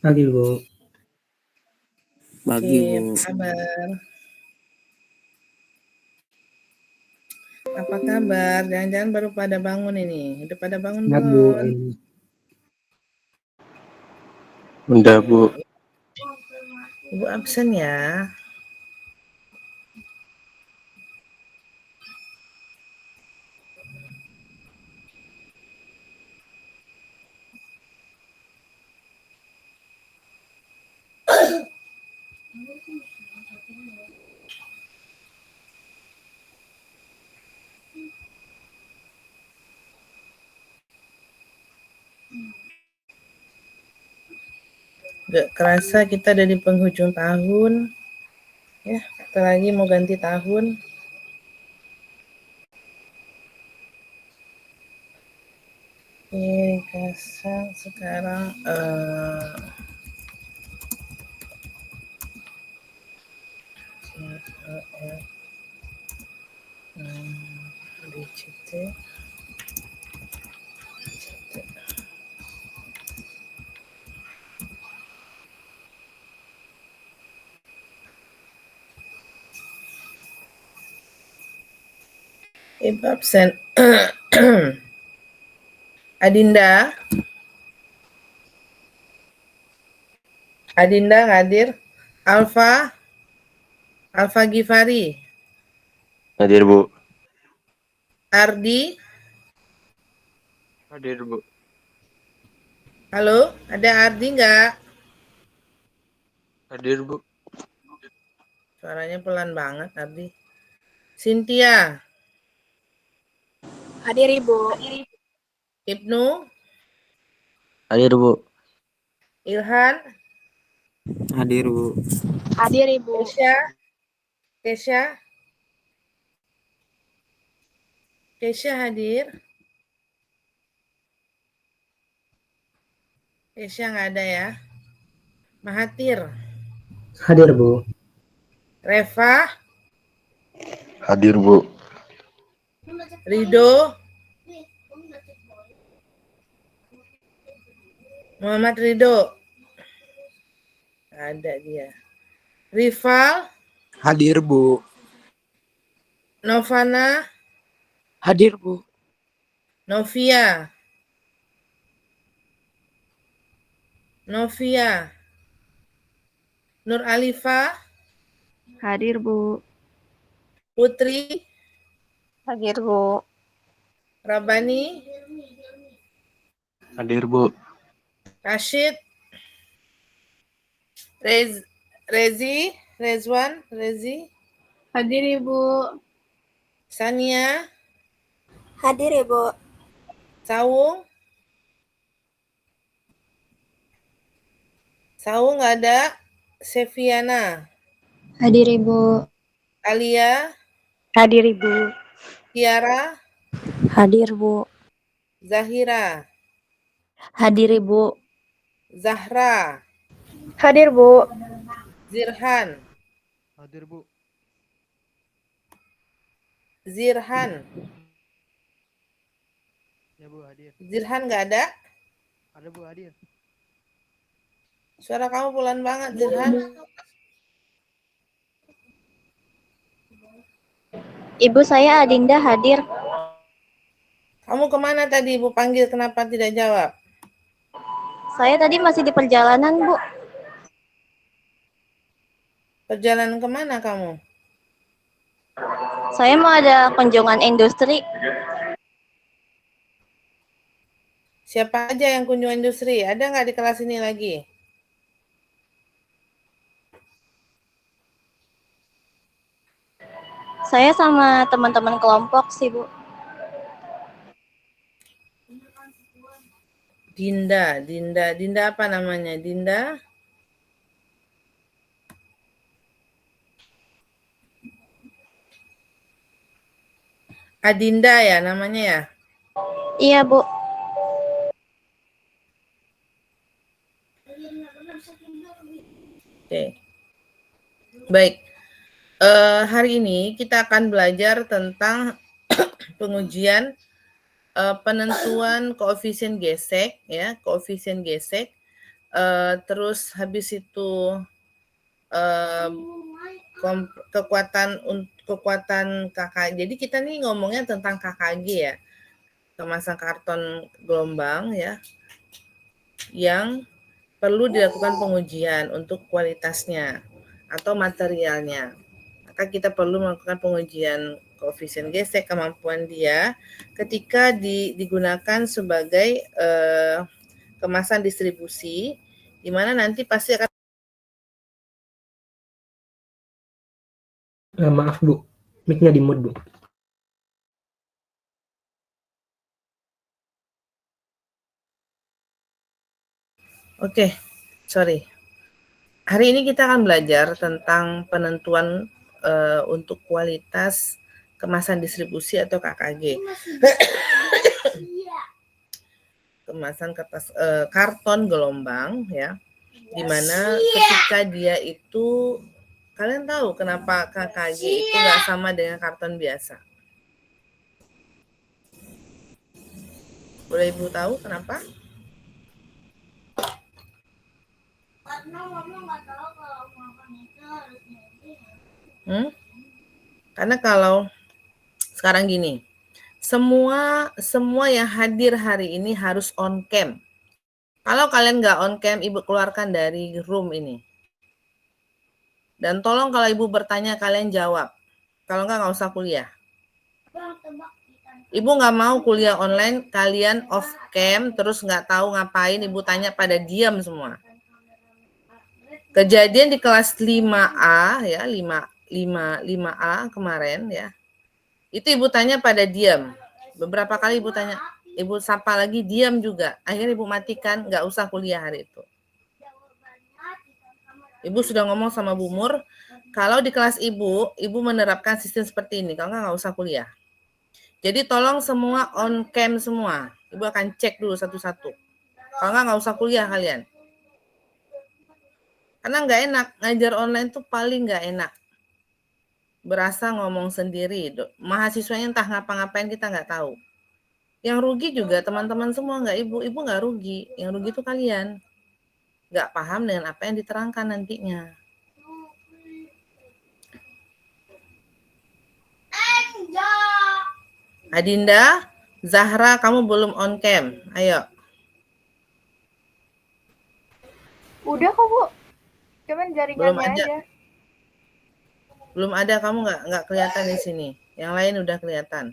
Pagi, Bu. Pagi, Bu. Apa kabar? Apa kabar? Jangan-jangan baru pada bangun ini. Udah pada bangun Ya, Bu. belum? Udah, Bu. Ibu absen ya. Gak kerasa kita ada di penghujung tahun. Ya, kita lagi mau ganti tahun. Kasang sekarang DCT. Ibu absen. Adinda nggak hadir. Alfa Gifari. Hadir, Bu. Ardi. Hadir, Bu. Halo, ada Ardi nggak? Hadir, Bu. Suaranya pelan banget, Ardi. Cynthia. Hadir, Ibu. Ibnu. Hadir, Bu. Ilhan. Hadir, Bu. Hadir, Ibu. Kesha hadir. Kesha nggak ada ya. Mahathir. Hadir, Bu. Reva. Hadir, Bu. Rido. Muhammad Rido. Ada dia. Rival. Hadir, Bu. Novana. Hadir, Bu. Novia. Nur Alifa. Hadir, Bu. Putri. Hadir, Bu. Rabani. Hadir, Bu. Rashid. Rezi. Hadir, Ibu. Sania. Hadir, Ibu. Sawung nggak ada. Seviana. Hadir, Ibu. Alia. Hadir, Ibu. Tiara. Hadir, Bu. Zahira. Hadir, Ibu. Zahra. Hadir, Bu. Zirhan. Hadir, Bu. Zirhan Ya, Bu, hadir. Zirhan nggak ada? Ada, Bu, hadir. Suara kamu pelan banget, Zirhan. Ibu saya Adinda hadir. Kamu kemana tadi Ibu panggil, kenapa tidak jawab? Saya tadi masih di perjalanan, Bu. Perjalanan kemana kamu? Saya mau ada kunjungan industri. Siapa aja yang kunjungan industri? Ada nggak di kelas ini lagi? Saya sama teman-teman kelompok sih, Bu. Dinda apa namanya? Dinda? Adinda ya namanya ya? Iya, Bu. Oke. Baik. Hari ini kita akan belajar tentang pengujian penentuan koefisien gesek ya, koefisien gesek Terus habis itu kekuatan KKG. Jadi kita nih ngomongnya tentang KKG ya, kemasan karton gelombang ya, yang perlu dilakukan pengujian untuk kualitasnya atau materialnya. Maka kita perlu melakukan pengujian koefisien gesek, kemampuan dia ketika digunakan sebagai kemasan distribusi, di mana nanti pasti akan Maaf Bu, mic-nya di mute Bu. Oke, sorry. Hari ini kita akan belajar tentang penentuan untuk kualitas kemasan distribusi atau KKG. Kemasan kertas karton gelombang ya, dimana ketika dia itu, kalian tahu kenapa KKG itu nggak sama dengan karton biasa? Boleh Ibu tahu kenapa? Karena kalau sekarang gini, semua yang hadir hari ini harus on cam. Kalau kalian nggak on cam, Ibu keluarkan dari room ini. Dan tolong kalau Ibu bertanya, kalian jawab. Kalau nggak usah kuliah. Ibu nggak mau kuliah online, kalian off cam, terus nggak tahu ngapain, Ibu tanya pada diam semua. Kejadian di kelas 5A ya, 5A kemarin ya. Itu Ibu tanya pada diam. Beberapa kali Ibu tanya, Ibu sapa lagi diam juga. Akhirnya Ibu matikan, nggak usah kuliah hari itu. Ibu sudah ngomong sama Bu Mur, kalau di kelas Ibu menerapkan sistem seperti ini, kalau nggak usah kuliah. Jadi tolong semua on cam semua. Ibu akan cek dulu satu-satu. Kalau nggak usah kuliah kalian. Karena nggak enak, ngajar online tuh paling nggak enak. Berasa ngomong sendiri. Mahasiswanya entah ngapa-ngapain kita nggak tahu. Yang rugi juga teman-teman semua, nggak Ibu. Ibu nggak rugi. Yang rugi itu kalian. Nggak paham dengan apa yang diterangkan nantinya. Adinda, Zahra, kamu belum on cam. Ayo. Udah kok Bu, cuman jaringannya Belum ada. aja. Belum ada, kamu nggak kelihatan di sini. Yang lain udah kelihatan.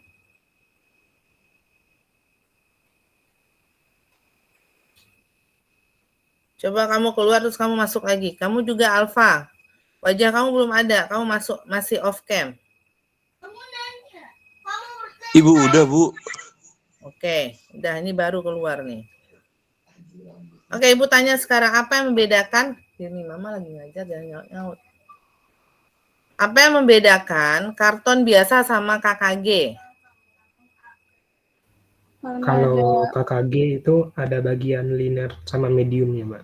Coba kamu keluar terus kamu masuk lagi. Kamu juga Alfa. Wajah kamu belum ada, kamu masih off cam. Ibu udah Bu. Oke, udah ini baru keluar nih. Oke, Ibu tanya sekarang apa yang membedakan? Ini Mama lagi ngajar jangan nyaut. Apa yang membedakan karton biasa sama KKG? Kalau KKG itu ada bagian linear sama mediumnya, Mbak.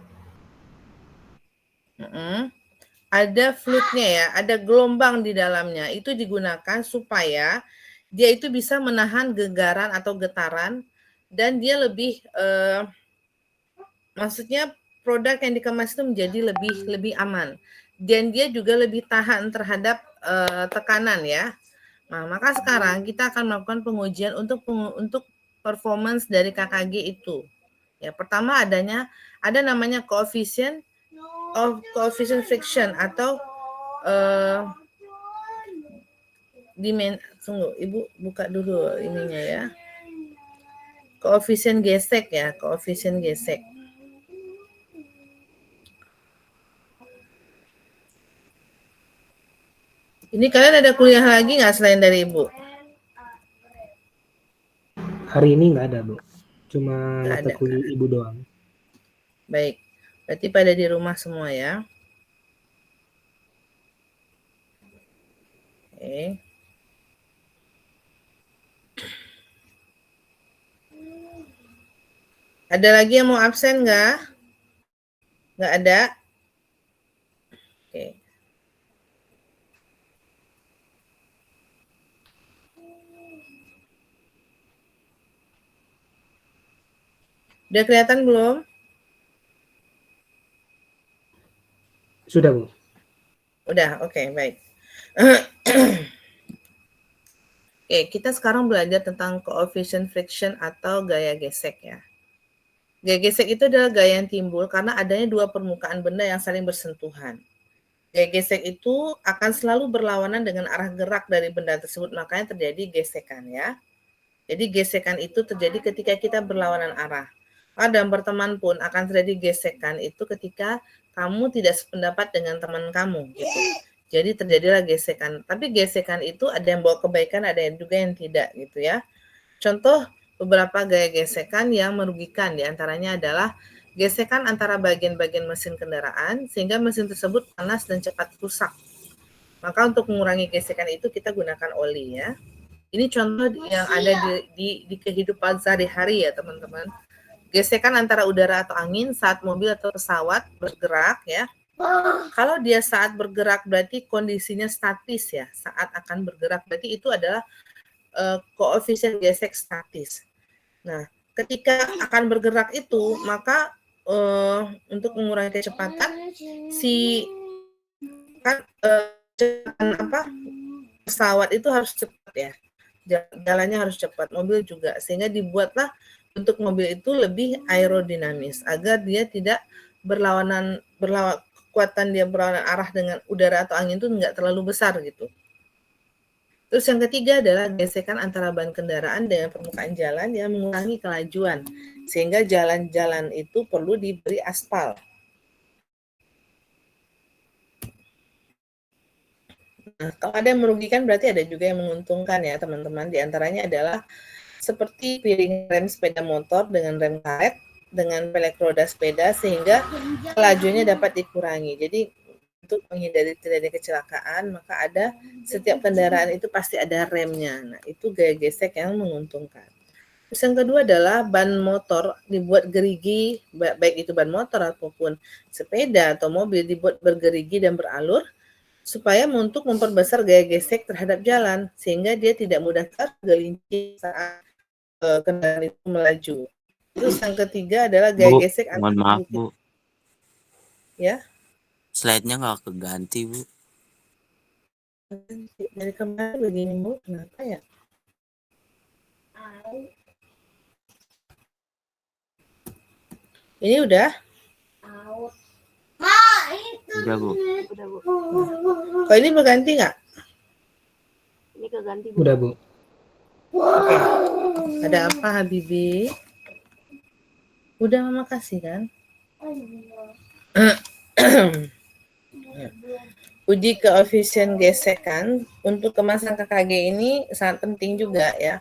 Ada fluidnya ya, ada gelombang di dalamnya. Itu digunakan supaya dia itu bisa menahan genggaran atau getaran dan dia lebih maksudnya produk yang dikemas itu menjadi lebih aman dan dia juga lebih tahan terhadap tekanan ya. Nah, maka sekarang kita akan melakukan pengujian untuk performance dari KKG itu. Ya, pertama ada namanya coefficient friction atau tunggu, Ibu buka dulu ininya ya. Koefisien gesek ya, koefisien gesek. Ini kalian ada kuliah lagi nggak selain dari Ibu? Hari ini nggak ada, Bu. Cuma Nggak mata ada. kuliah Ibu doang. Baik, berarti pada di rumah semua ya. Oke. Ada lagi yang mau absen nggak? Nggak ada? Oke. Udah kelihatan belum? Sudah, Bu. Udah, oke, baik. Oke, kita sekarang belajar tentang coefficient friction atau gaya gesek ya. Gaya gesek itu adalah gaya yang timbul karena adanya dua permukaan benda yang saling bersentuhan. Gaya gesek itu akan selalu berlawanan dengan arah gerak dari benda tersebut, makanya terjadi gesekan ya. Jadi gesekan itu terjadi ketika kita berlawanan arah. Dalam pertemuan pun akan terjadi gesekan itu ketika kamu tidak sependapat dengan teman kamu gitu. Jadi terjadilah gesekan. Tapi gesekan itu ada yang bawa kebaikan, ada yang juga yang tidak gitu ya. Contoh beberapa gaya gesekan yang merugikan diantaranya adalah gesekan antara bagian-bagian mesin kendaraan sehingga mesin tersebut panas dan cepat rusak. Maka untuk mengurangi gesekan itu kita gunakan oli ya. Ini contoh yang ada di kehidupan sehari-hari ya teman-teman. Gesekan antara udara atau angin saat mobil atau pesawat bergerak ya. Kalau dia saat bergerak berarti kondisinya statis ya. Saat akan bergerak berarti itu adalah koefisien gesek statis. Nah, ketika akan bergerak itu maka untuk mengurangi kecepatan si kan pesawat itu harus cepat ya. Jalannya harus cepat, mobil juga, sehingga dibuatlah untuk mobil itu lebih aerodinamis agar dia tidak kekuatan dia berlawanan arah dengan udara atau angin itu enggak terlalu besar gitu. Terus yang ketiga adalah gesekan antara ban kendaraan dengan permukaan jalan yang mengurangi kelajuan sehingga jalan-jalan itu perlu diberi aspal. Nah, kalau ada yang merugikan berarti ada juga yang menguntungkan ya teman-teman. Di antaranya adalah seperti piring rem sepeda motor dengan rem karet dengan pelek roda sepeda sehingga kelajuannya dapat dikurangi. Jadi untuk menghindari terjadi kecelakaan maka ada setiap kendaraan itu pasti ada remnya. Nah, itu gaya gesek yang menguntungkan. Terus yang kedua adalah ban motor dibuat gerigi, baik itu ban motor ataupun sepeda atau mobil dibuat bergerigi dan beralur supaya untuk memperbesar gaya gesek terhadap jalan sehingga dia tidak mudah tergelincir saat kendaraan itu melaju. Terus yang ketiga adalah gaya Bu, gesek mohon maaf Bu, ya. slide-nya nggak keganti Bu. Dari kemarin begini Bu, kenapa ya? Ini udah? Udah Bu. Udah, Bu. Kalau ini berganti nggak? Ini keganti, Bu. Udah, Bu. Oke. Ada apa Habibi? Udah Mama kasih kan? Uji koefisien gesekan untuk kemasan KKG ini sangat penting juga ya.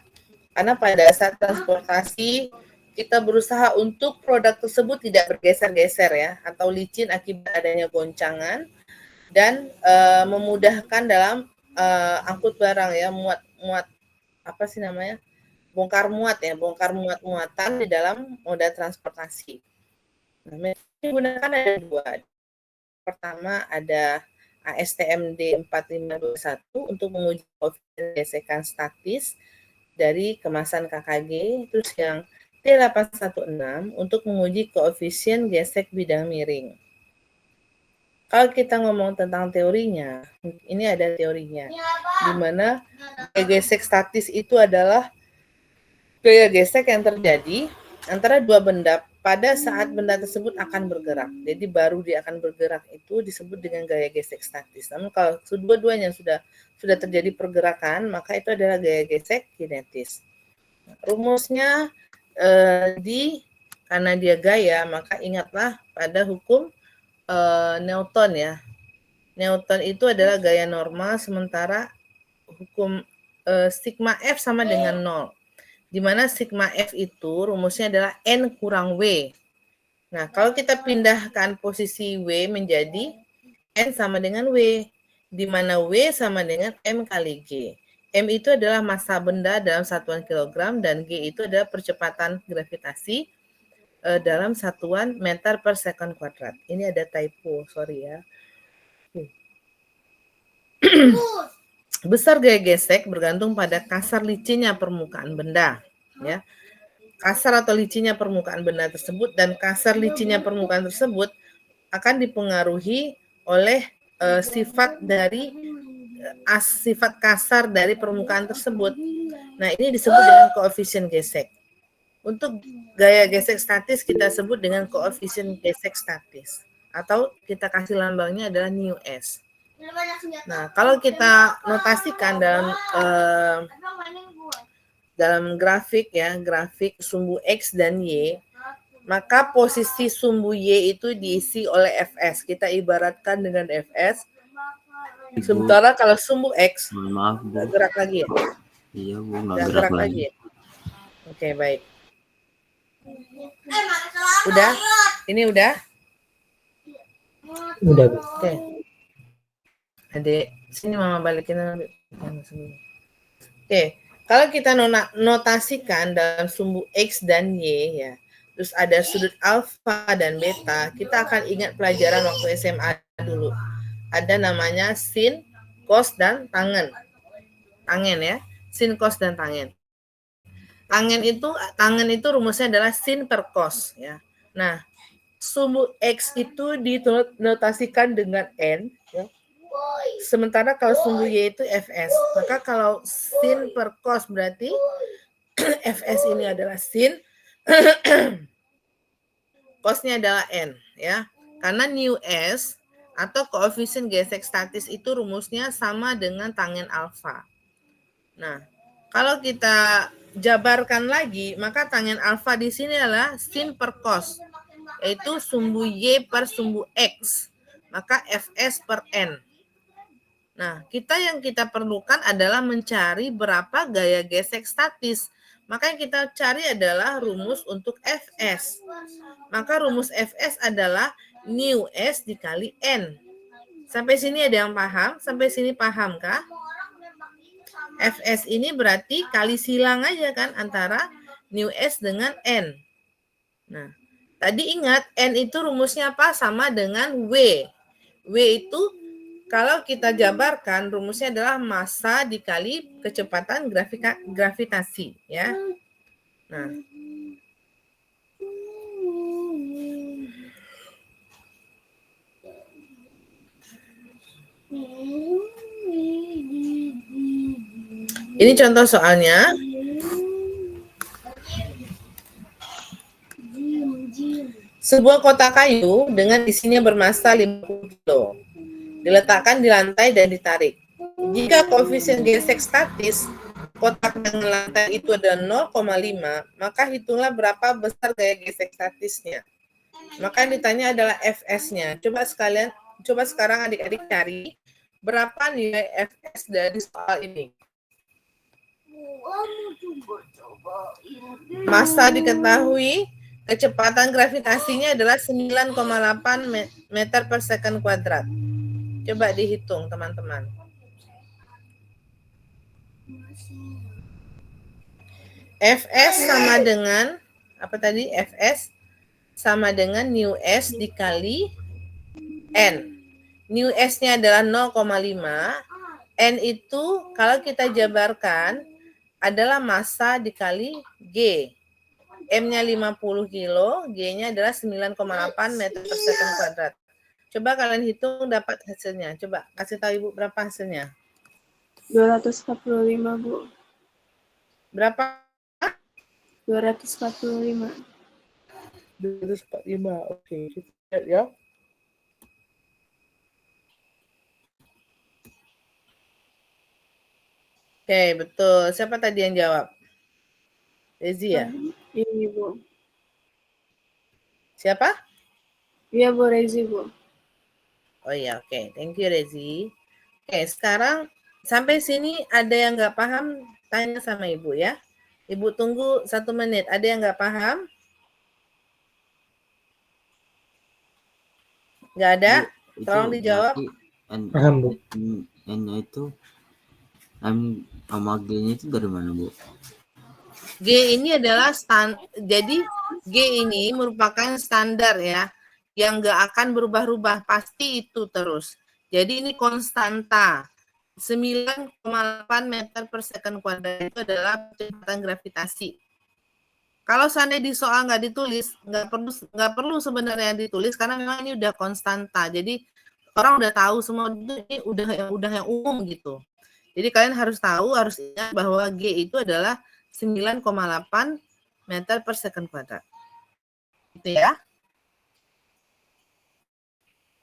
Karena pada saat transportasi kita berusaha untuk produk tersebut tidak bergeser-geser ya atau licin akibat adanya goncangan dan memudahkan dalam angkut barang ya, muat apa sih namanya? Bongkar muat ya, bongkar muat-muatan di dalam moda transportasi. Nah, digunakan ada dua. Pertama ada ASTM D4521 untuk menguji koefisien gesekan statis dari kemasan KKG, terus yang T816 untuk menguji koefisien gesek bidang miring. Kalau kita ngomong tentang teorinya, ini ada teorinya, di mana gaya gesek statis itu adalah gaya gesek yang terjadi antara dua benda pada saat benda tersebut akan bergerak. Jadi baru dia akan bergerak itu disebut dengan gaya gesek statis. Namun kalau kedua-duanya sudah terjadi pergerakan, maka itu adalah gaya gesek kinetis. Rumusnya karena dia gaya, maka ingatlah pada hukum Newton ya. Newton itu adalah gaya normal, sementara hukum sigma F sama dengan 0. Di mana sigma F itu rumusnya adalah N kurang W. Nah, kalau kita pindahkan posisi W menjadi N sama dengan W, di mana W sama dengan M kali G. M itu adalah massa benda dalam satuan kilogram dan G itu adalah percepatan gravitasi dalam satuan meter per second kuadrat. Ini ada typo, sorry ya. Besar gaya gesek bergantung pada kasar licinnya permukaan benda, ya. Kasar atau licinnya permukaan benda tersebut dan kasar licinnya permukaan tersebut akan dipengaruhi oleh sifat dari sifat kasar dari permukaan tersebut. Nah, ini disebut dengan koefisien gesek. Untuk gaya gesek statis kita sebut dengan koefisien gesek statis, atau kita kasih lambangnya adalah nu S. Nah, kalau kita notasikan dalam grafik ya, grafik sumbu X dan Y, maka posisi sumbu Y itu diisi oleh Fs. Kita ibaratkan dengan Fs. Sementara kalau sumbu X, Mohon maaf, Bu. nggak gerak lagi ya? Iya, Bu, Nggak nggak gerak lagi. ya? Oke, baik. Udah? Ini udah? Udah, Bu. Oke. Adik, sini mama balikin. Oke, kalau kita notasikan dalam sumbu X dan Y ya, terus ada sudut alfa dan beta, kita akan ingat pelajaran waktu SMA dulu. Ada namanya sin, cos, dan tangen. Tangen ya, sin, cos, dan tangen. Tangen itu rumusnya adalah sin per cos ya. Nah, sumbu X itu dinotasikan dengan N ya. Sementara kalau sumbu Y itu Fs. Maka kalau sin per cos berarti Fs ini adalah sin, cosnya adalah N ya. Karena nu S atau koefisien gesek statis itu rumusnya sama dengan tangen alfa. Nah, kalau kita jabarkan lagi, maka tangen alfa di sini adalah sin per cos, yaitu sumbu Y per sumbu X, maka Fs per N. Nah, yang kita perlukan adalah mencari berapa gaya gesek statis. Maka yang kita cari adalah rumus untuk Fs. Maka rumus Fs adalah nu S dikali N. Sampai sini ada yang paham? Sampai sini paham kah? Fs ini berarti kali silang aja kan antara nu S dengan N. Nah, tadi ingat N itu rumusnya apa? Sama dengan W. W itu kalau kita jabarkan rumusnya adalah massa dikali kecepatan gravitasi ya. Nah, ini contoh soalnya. Sebuah kotak kayu dengan isinya bermassa 50 kilo diletakkan di lantai dan ditarik. Jika koefisien gesek statis kotak dengan lantai itu adalah 0,5, maka hitunglah berapa besar gaya gesek statisnya. Maka yang ditanya adalah Fs-nya. Coba sekarang adik-adik cari berapa nilai Fs dari soal ini. Massa diketahui, kecepatan gravitasinya adalah 9,8 meter per second kuadrat. Coba dihitung teman-teman. Fs sama dengan apa tadi? Fs sama dengan nu S dikali N. Nu S-nya adalah 0,5. N itu kalau kita jabarkan adalah massa dikali G. M-nya 50 kilo, G-nya adalah 9,8 meter per second kuadrat. Coba kalian hitung dapat hasilnya. Coba kasih tahu Ibu berapa hasilnya. 245, Bu. Berapa? 245. 245. Oke, kita lihat ya. Oke, betul. Siapa tadi yang jawab? Rezi ya? Ini, Bu. Siapa? Iya, Bu, Rezi, Bu. Oh iya, oke. Thank you, Rezi. Oke, sekarang sampai sini ada yang nggak paham, tanya sama Ibu ya. Ibu tunggu 1 menit. Ada yang nggak paham? Nggak ada? Bu, Tolong dijawab. Paham, Bu. N-nya itu, M sama G-nya itu dari mana, Bu? G ini adalah jadi G ini merupakan standar ya, yang nggak akan berubah-ubah, pasti itu terus. Jadi ini konstanta. 9,8 meter per second kuadrat itu adalah kecepatan gravitasi. Kalau seandainya di soal nggak ditulis, nggak perlu sebenarnya ditulis karena memang ini udah konstanta. Jadi orang udah tahu semua, ini udah yang umum gitu. Jadi kalian harus tahu, harus ingat bahwa G itu adalah 9,8 meter per second kuadrat. Gitu ya.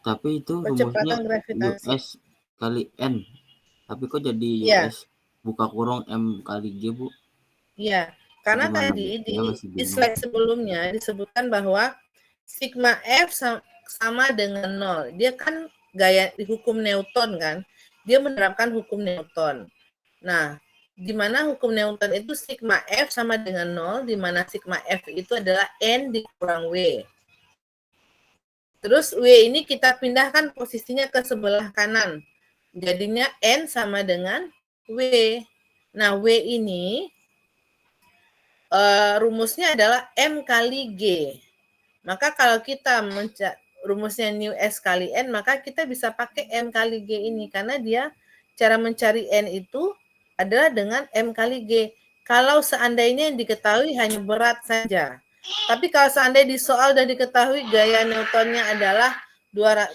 Tapi itu Percepatan rumusnya gravitasi. US kali N. Tapi kok jadi Iya. US buka kurung M kali G, Bu? Iya, karena Gimana, tadi Bu? Saya masih di bingung. slide sebelumnya disebutkan bahwa sigma F sama dengan 0. Dia kan gaya di hukum Newton kan. Dia menerapkan hukum Newton. Nah, di mana hukum Newton itu sigma F sama dengan 0, di mana sigma F itu adalah N dikurang W. Terus W ini kita pindahkan posisinya ke sebelah kanan. Jadinya N sama dengan W. Nah, W ini rumusnya adalah M kali G. Maka kalau kita rumusnya nu S kali N, maka kita bisa pakai M kali G ini. Karena dia cara mencari N itu adalah dengan M kali G. Kalau seandainya yang diketahui hanya berat saja. Tapi kalau seandainya di soal dan diketahui gaya Newtonnya adalah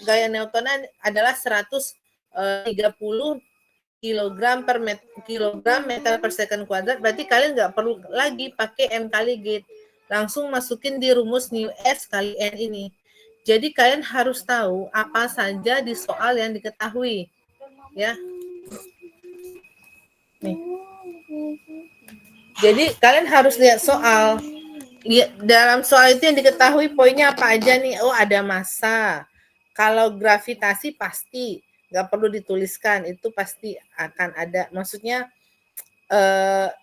gaya Newtonnya adalah 130 kilogram meter per second kuadrat, berarti kalian nggak perlu lagi pakai M kali G. Langsung masukin di rumus nu S kali N ini. Jadi kalian harus tahu apa saja di soal yang diketahui. Ya. Nih. Jadi kalian harus lihat soal. Dalam soal itu yang diketahui poinnya apa aja nih? Oh, ada massa. Kalau gravitasi pasti nggak perlu dituliskan, itu pasti akan ada. Maksudnya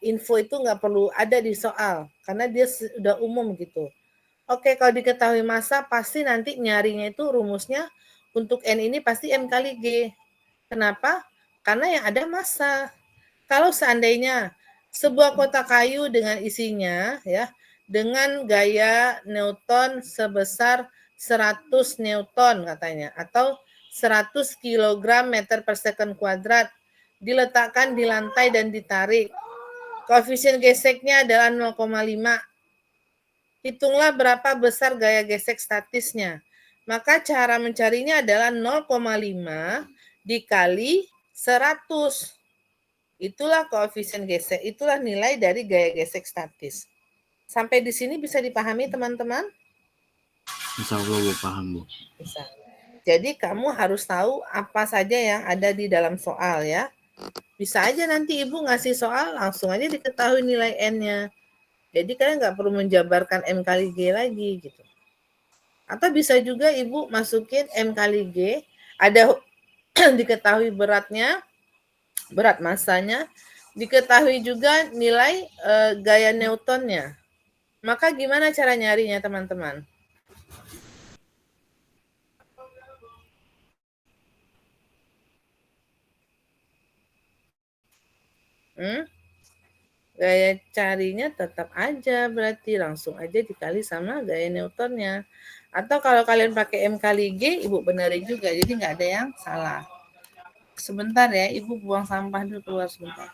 info itu nggak perlu ada di soal karena dia sudah umum gitu. Oke, kalau diketahui massa pasti nanti nyarinya itu rumusnya untuk N ini pasti M kali G. Kenapa? Karena yang ada massa. Kalau seandainya sebuah kotak kayu dengan isinya ya dengan gaya Newton sebesar 100 Newton katanya atau 100 kg meter per second kuadrat diletakkan di lantai dan ditarik. Koefisien geseknya adalah 0,5. Hitunglah berapa besar gaya gesek statisnya. Maka cara mencarinya adalah 0,5 dikali 100. Itulah koefisien gesek, itulah nilai dari gaya gesek statis. Sampai di sini bisa dipahami teman-teman? Insya Allah Bu, paham Bu. Bisa. Jadi kamu harus tahu apa saja yang ada di dalam soal ya. Bisa aja nanti ibu ngasih soal langsung aja diketahui nilai N-nya. Jadi kalian nggak perlu menjabarkan M kali G lagi gitu. Atau bisa juga ibu masukin M kali G, ada diketahui beratnya, berat massanya, diketahui juga nilai gaya Newtonnya. Maka gimana cara nyarinya teman-teman? Gaya carinya tetap aja berarti langsung aja dikali sama gaya Newtonnya. Atau kalau kalian pakai M kali G, ibu benerin juga, jadi nggak ada yang salah. Sebentar ya, ibu buang sampah dulu keluar sebentar.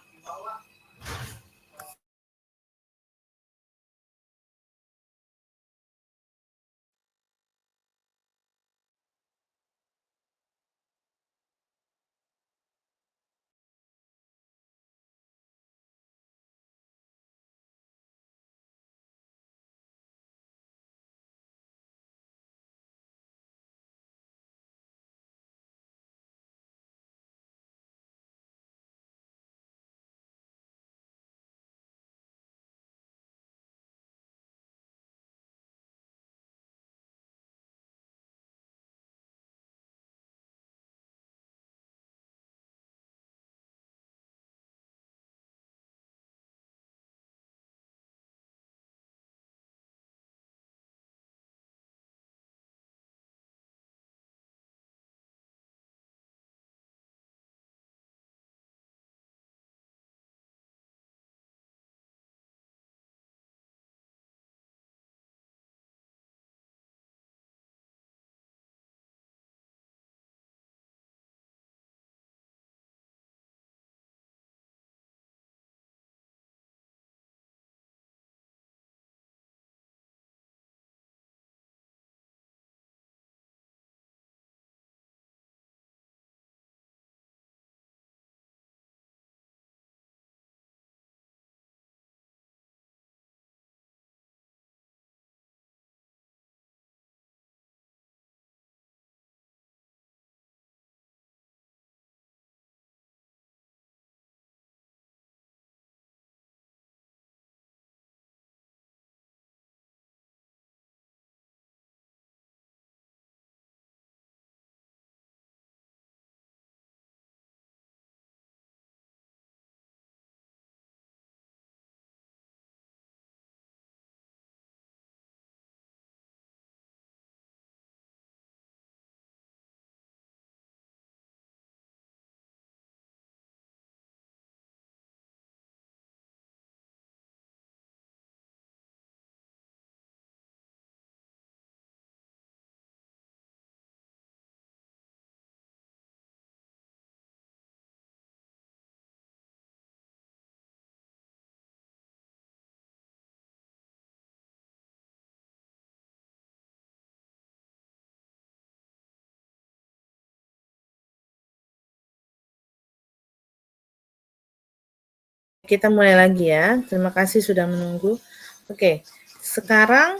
kita mulai lagi ya. Terima kasih sudah menunggu. Oke, sekarang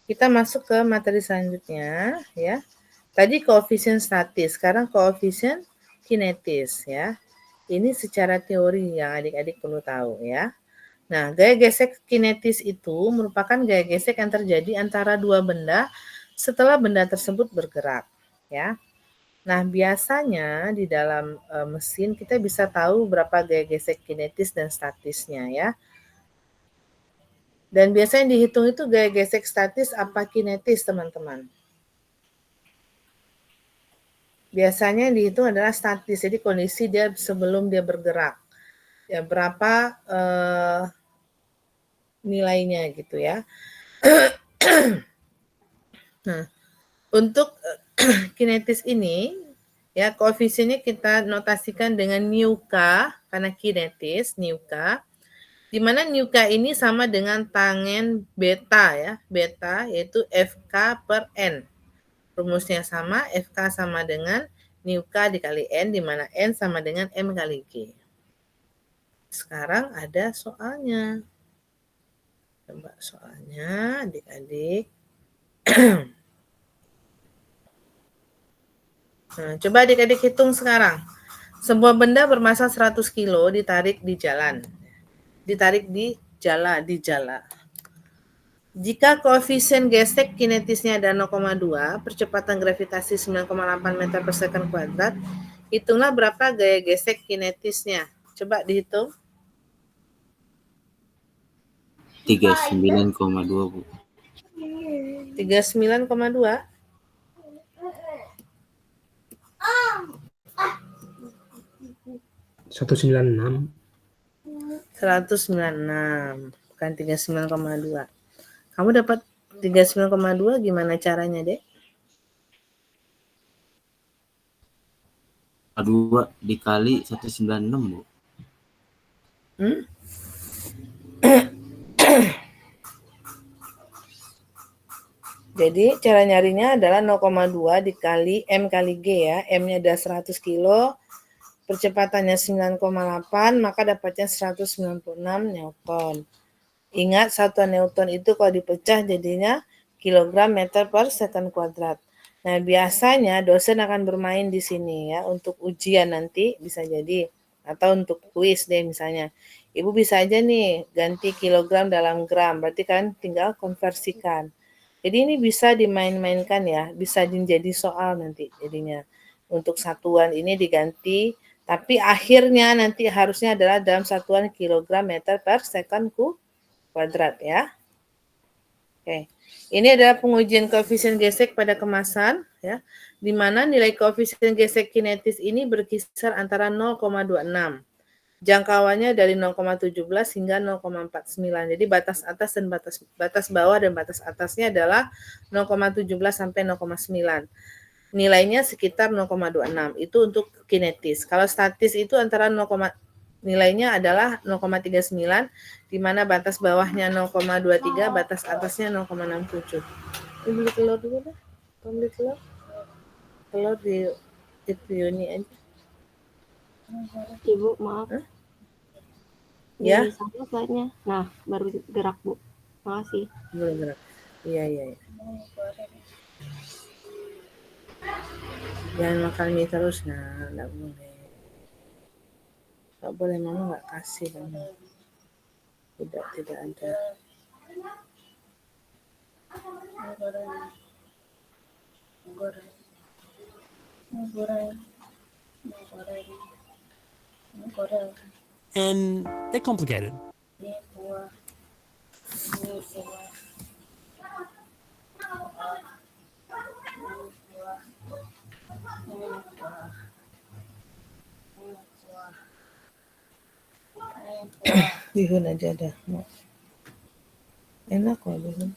kita masuk ke materi selanjutnya ya. Tadi koefisien statis, sekarang koefisien kinetis ya. Ini secara teori yang adik-adik perlu tahu ya. Nah, gaya gesek kinetis itu merupakan gaya gesek yang terjadi antara dua benda setelah benda tersebut bergerak ya. Nah, biasanya di dalam mesin kita bisa tahu berapa gaya gesek kinetis dan statisnya ya. Dan biasanya dihitung itu gaya gesek statis apa kinetis, teman-teman. Biasanya yang dihitung adalah statis, jadi kondisi dia sebelum dia bergerak. Ya, berapa nilainya gitu ya. Nah, untuk kinetis ini, ya koefisiennya kita notasikan dengan nu k, karena kinetis, nu k, di mana nu k ini sama dengan tangen beta ya, beta yaitu Fk per N. Rumusnya sama, Fk sama dengan nu k dikali N, di mana N sama dengan M kali G. Sekarang ada soalnya. Coba soalnya adik-adik. Nah, coba adik-adik hitung sekarang. Sebuah benda bermasa 100 kilo ditarik di jalan. Ditarik di jala. Jika koefisien gesek kinetisnya ada 0,2, percepatan gravitasi 9,8 meter per second kuadrat, hitunglah berapa gaya gesek kinetisnya. Coba dihitung. 39,2 Bu. 39,2. Satu 196. 196, bukan 39,2. Kamu dapat 39,2 gimana caranya, Dek? 2 dikali 196 Bu. Jadi cara nyarinya adalah 0,2 dikali M kali G ya. M-nya ada 100 kilo, percepatannya 9,8, maka dapatnya 196 Newton. Ingat satuan Newton itu kalau dipecah jadinya kilogram meter per second kuadrat. Nah, biasanya dosen akan bermain di sini ya untuk ujian nanti bisa jadi atau untuk kuis deh misalnya. Ibu bisa aja nih ganti kilogram dalam gram, berarti kan tinggal konversikan. Jadi ini bisa dimain-mainkan ya, bisa menjadi soal nanti jadinya. Untuk satuan ini diganti, tapi akhirnya nanti harusnya adalah dalam satuan kilogram meter per second kuadrat ya. Oke, ini adalah pengujian koefisien gesek pada kemasan ya, di mana nilai koefisien gesek kinetis ini berkisar antara 0,26. Jangkauannya dari 0,17 hingga 0,49. Jadi batas atas dan batas bawah dan batas atasnya adalah 0,17 sampai 0,9. Nilainya sekitar 0,26. Itu untuk kinetis. Kalau statis itu antara nilainya adalah 0,39, di mana batas bawahnya 0,23, batas atasnya 0,67. Ini beli telur dulu dah. Kamu beli telur? Telur di Yuni aja. Ibu, maaf. Ya. Sama slide-nya. Nah, baru gerak, Bu. Makasih. Belum gerak. Iya. Jangan makan mie terus, nah, enggak boleh. Enggak boleh, mama enggak kasih kamu. Tidak ada. And they're complicated. Bihun aja dah. Enak kok bihun.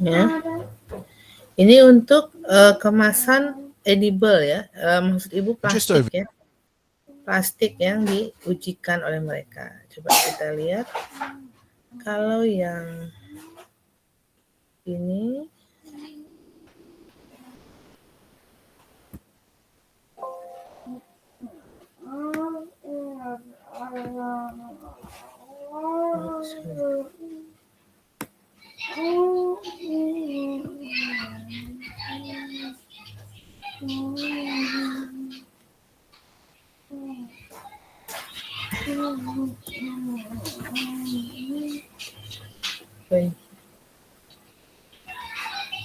Ya. Ini untuk kemasan edible ya, maksud ibu plastik ya, plastik yang diujikan oleh mereka. Coba kita lihat, kalau yang ini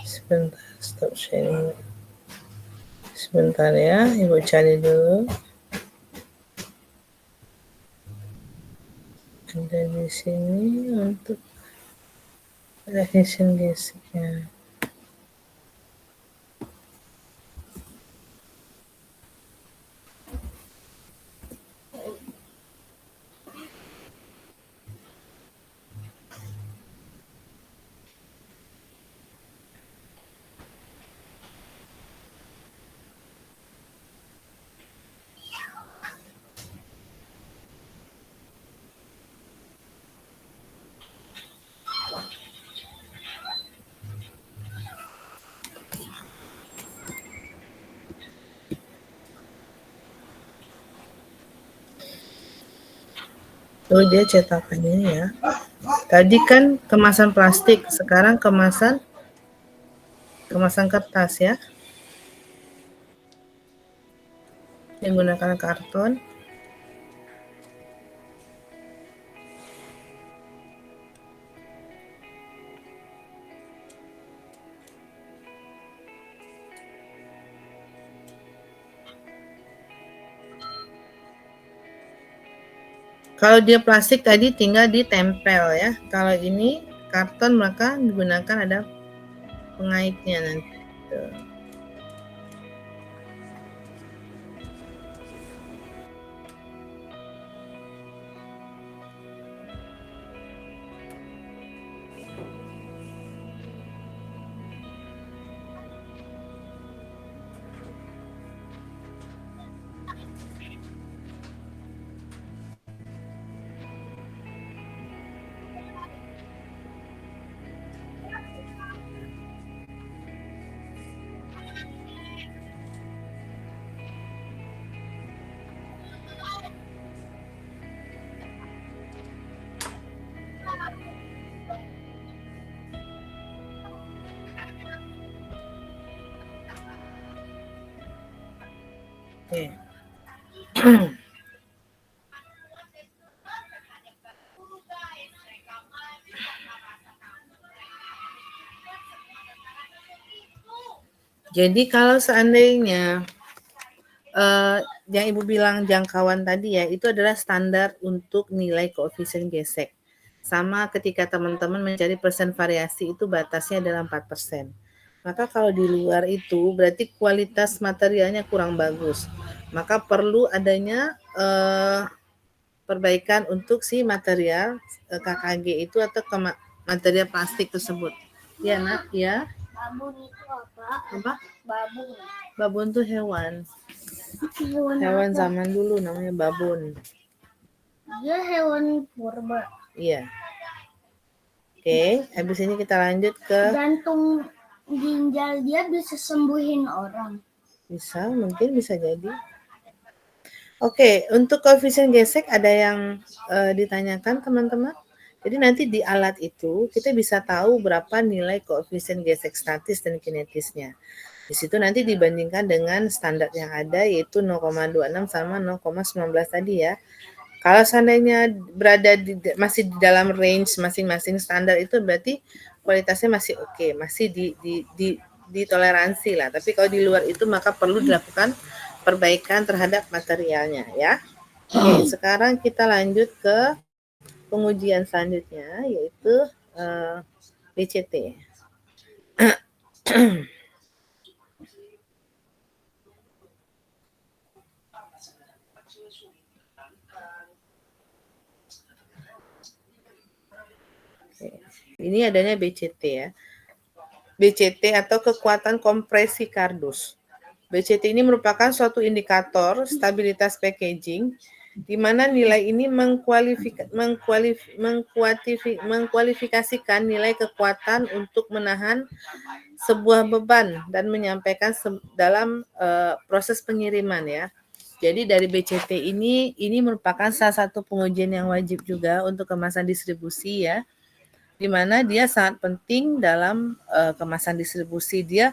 sebentar, stop sharing. Sebentar ya, ibu cari dulu. Ada di sini untuk coefficient geseknya. Oh, dia cetakannya ya. Tadi kan kemasan plastik, sekarang kemasan kertas ya. Menggunakan karton. Kalau dia plastik tadi tinggal ditempel ya. Kalau ini karton maka digunakan ada pengaitnya nanti. Tuh. Oke. Jadi kalau seandainya yang ibu bilang jangkauan tadi ya, itu adalah standar untuk nilai koefisien gesek. Sama ketika teman-teman mencari persen variasi itu batasnya adalah 4%. Maka kalau di luar itu berarti kualitas materialnya kurang bagus. Maka perlu adanya perbaikan untuk si material KKG itu atau material plastik tersebut. Ya nak, ya. Babon itu apa? Apa? Babon. Babon tuh hewan. Hewan zaman dulu namanya babon. Dia hewan purba. Iya. Oke, habis ini kita lanjut ke Jantung ginjal dia bisa sembuhin orang. bisa, mungkin bisa jadi. Oke, untuk koefisien gesek ada yang ditanyakan teman-teman. Jadi nanti di alat itu kita bisa tahu berapa nilai koefisien gesek statis dan kinetisnya. Di situ nanti dibandingkan dengan standar yang ada yaitu 0,26 sama 0,19 tadi ya. Kalau seandainya berada masih di dalam range masing-masing standar itu berarti kualitasnya masih oke, masih ditoleransi lah. Tapi kalau di luar itu maka perlu dilakukan perbaikan terhadap materialnya ya. Oke, sekarang kita lanjut ke pengujian selanjutnya yaitu BCT. Ini adanya BCT ya. BCT atau kekuatan kompresi kardus. BCT ini merupakan suatu indikator stabilitas packaging di mana nilai ini mengkualifikasikan nilai kekuatan untuk menahan sebuah beban dan menyampaikan dalam proses pengiriman ya. Jadi dari BCT ini merupakan salah satu pengujian yang wajib juga untuk kemasan distribusi ya, di mana dia sangat penting dalam kemasan distribusi. Dia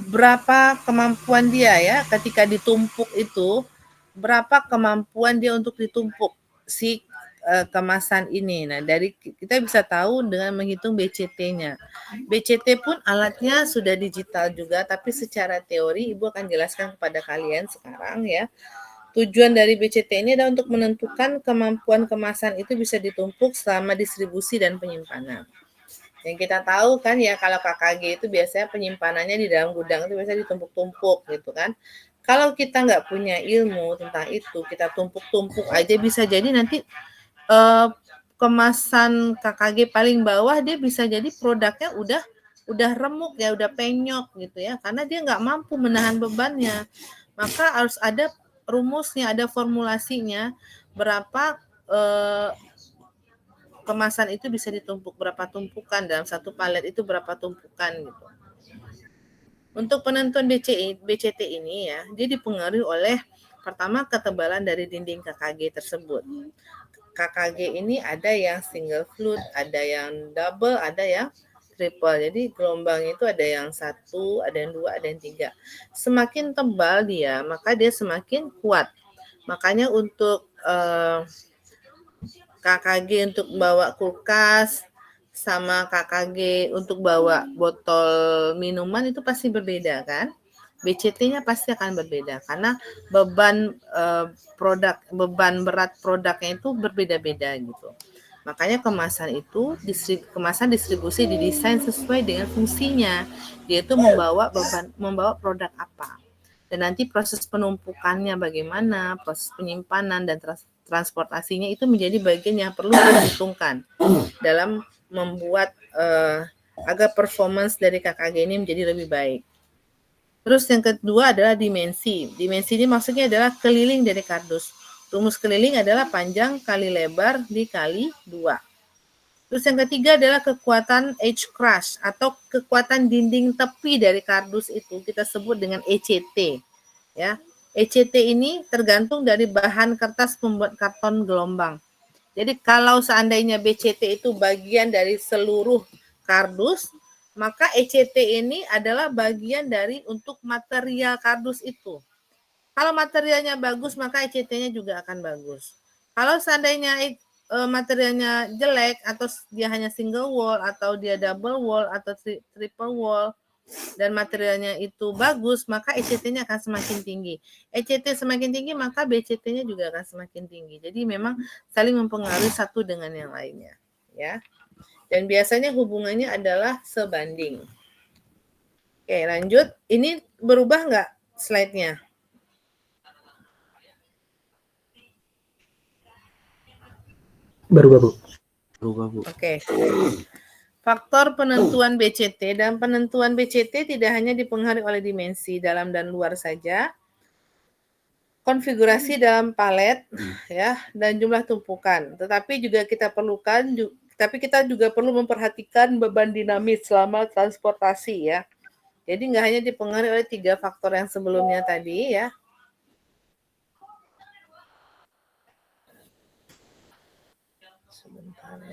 berapa kemampuan dia ya ketika ditumpuk itu, berapa kemampuan dia untuk ditumpuk si kemasan ini. Nah, dari kita bisa tahu dengan menghitung BCT-nya. BCT pun alatnya sudah digital juga, tapi secara teori Ibu akan jelaskan kepada kalian sekarang ya. Tujuan dari BCT ini adalah untuk menentukan kemampuan kemasan itu bisa ditumpuk selama distribusi dan penyimpanan. Yang kita tahu kan ya, kalau KKG itu biasanya penyimpanannya di dalam gudang itu biasanya ditumpuk-tumpuk gitu kan. Kalau kita nggak punya ilmu tentang itu, kita tumpuk-tumpuk aja, bisa jadi nanti kemasan KKG paling bawah dia bisa jadi produknya udah remuk ya, udah penyok gitu ya, karena dia nggak mampu menahan bebannya. Maka harus ada rumusnya, ada formulasinya, berapa kemasan itu bisa ditumpuk, berapa tumpukan dalam satu palet itu, berapa tumpukan gitu. Untuk penentuan BCT ini ya, dia dipengaruhi oleh pertama ketebalan dari dinding KKG tersebut. KKG ini ada yang single fluid, ada yang double, ada yang triple. Jadi gelombang itu ada yang 1, ada yang 2, ada yang 3. Semakin tebal dia, maka dia semakin kuat. Makanya untuk KKG untuk bawa kulkas sama KKG untuk bawa botol minuman itu pasti berbeda kan? BCT-nya pasti akan berbeda karena beban beban berat produknya itu berbeda-beda gitu. Makanya kemasan itu kemasan distribusi didesain sesuai dengan fungsinya. Dia itu membawa produk apa. Dan nanti proses penumpukannya bagaimana, proses penyimpanan dan transportasinya itu menjadi bagian yang perlu diperhitungkan dalam membuat agar performance dari KKG ini menjadi lebih baik. Terus yang kedua adalah dimensi. Dimensi ini maksudnya adalah keliling dari kardus. Rumus keliling adalah panjang kali lebar dikali 2. Terus yang ketiga adalah kekuatan edge crush atau kekuatan dinding tepi dari kardus itu kita sebut dengan ECT. Ya, ECT ini tergantung dari bahan kertas pembuat karton gelombang. Jadi kalau seandainya BCT itu bagian dari seluruh kardus, maka ECT ini adalah bagian dari untuk material kardus itu. Kalau materialnya bagus, maka ECT-nya juga akan bagus. Kalau seandainya materialnya jelek atau dia hanya single wall atau dia double wall atau triple wall dan materialnya itu bagus, maka ECT-nya akan semakin tinggi. ECT semakin tinggi, maka BCT-nya juga akan semakin tinggi. Jadi memang saling mempengaruhi satu dengan yang lainnya, ya. Dan biasanya hubungannya adalah sebanding. Oke, lanjut. Ini berubah nggak slide-nya? Berubah, Bu. Berubah, Bu. Oke. Faktor penentuan BCT dan penentuan BCT tidak hanya dipengaruhi oleh dimensi dalam dan luar saja, konfigurasi dalam palet ya dan jumlah tumpukan. Tetapi juga kita perlu memperhatikan beban dinamis selama transportasi ya. Jadi nggak hanya dipengaruhi oleh 3 faktor yang sebelumnya tadi ya.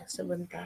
Sebentar.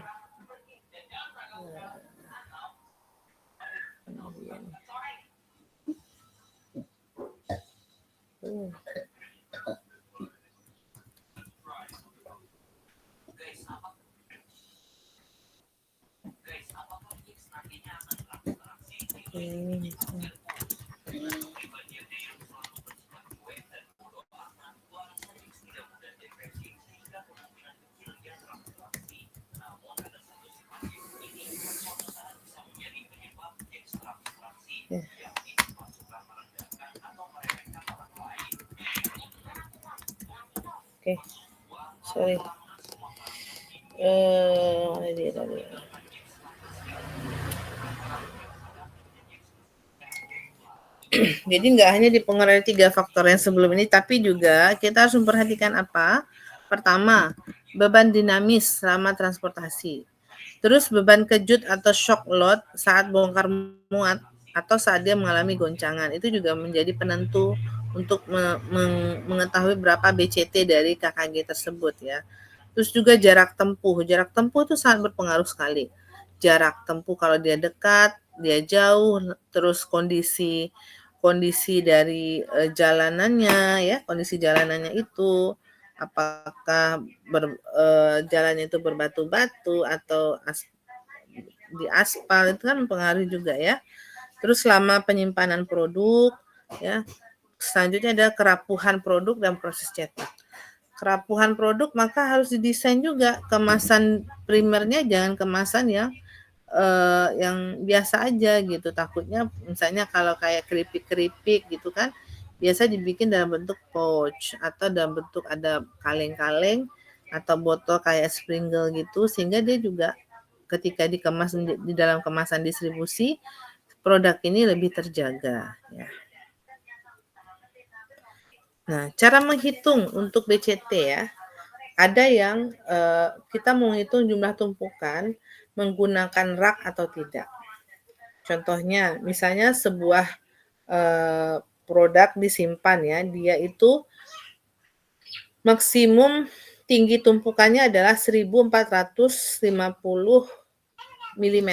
Oke, sorry. Mana dia tadi? Jadi nggak hanya dipengaruhi 3 faktor yang sebelum ini, tapi juga kita harus memperhatikan apa? Pertama, beban dinamis selama transportasi. Terus beban kejut atau shock load saat bongkar muat atau saat dia mengalami goncangan. Itu juga menjadi penentu untuk mengetahui berapa BCT dari KKG tersebut ya. Terus juga jarak tempuh. Jarak tempuh itu sangat berpengaruh sekali. Jarak tempuh kalau dia dekat, dia jauh, terus kondisi dari jalanannya ya, kondisi jalanannya itu apakah jalannya itu berbatu-batu atau di aspal, itu kan mempengaruhi juga ya. Terus selama penyimpanan produk ya. Selanjutnya ada kerapuhan produk dan proses cetak. Kerapuhan produk maka harus didesain juga kemasan primernya, jangan kemasan yang biasa aja gitu. Takutnya misalnya kalau kayak keripik-keripik gitu kan, biasa dibikin dalam bentuk pouch atau dalam bentuk ada kaleng-kaleng atau botol kayak Sprinkle gitu, sehingga dia juga ketika dikemas di dalam kemasan distribusi, produk ini lebih terjaga ya. Nah, cara menghitung untuk BCT ya, ada yang kita menghitung jumlah tumpukan menggunakan rak atau tidak. Contohnya, misalnya sebuah produk disimpan ya, dia itu maksimum tinggi tumpukannya adalah 1450 mm.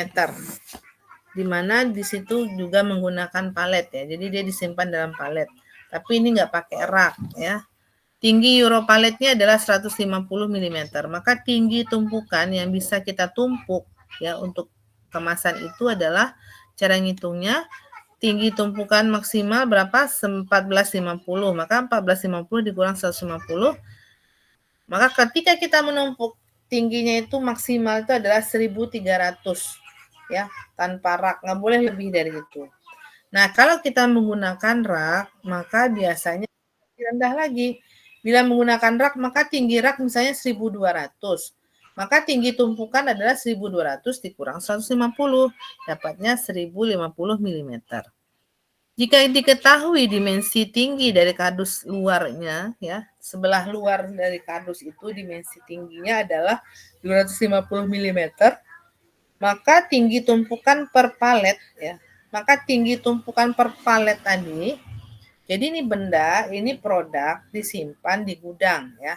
Di mana di situ juga menggunakan palet ya. Jadi dia disimpan dalam palet. Tapi ini nggak pakai rak ya. Tinggi Europaletnya adalah 150 mm. Maka tinggi tumpukan yang bisa kita tumpuk ya untuk kemasan itu adalah cara ngitungnya tinggi tumpukan maksimal berapa? 1450. Maka 1450 dikurang 150. Maka ketika kita menumpuk tingginya itu maksimal itu adalah 1300 ya, tanpa rak, nggak boleh lebih dari itu. Nah, kalau kita menggunakan rak, maka biasanya rendah lagi. Bila menggunakan rak, maka tinggi rak misalnya 1200. Maka tinggi tumpukan adalah 1200 dikurang 150. Dapatnya 1050 mm. Jika diketahui dimensi tinggi dari kardus luarnya, ya, sebelah luar dari kardus itu dimensi tingginya adalah 250 mm, maka tinggi tumpukan per palet, ya, maka tinggi tumpukan per palet tadi, jadi ini benda, ini produk disimpan di gudang ya,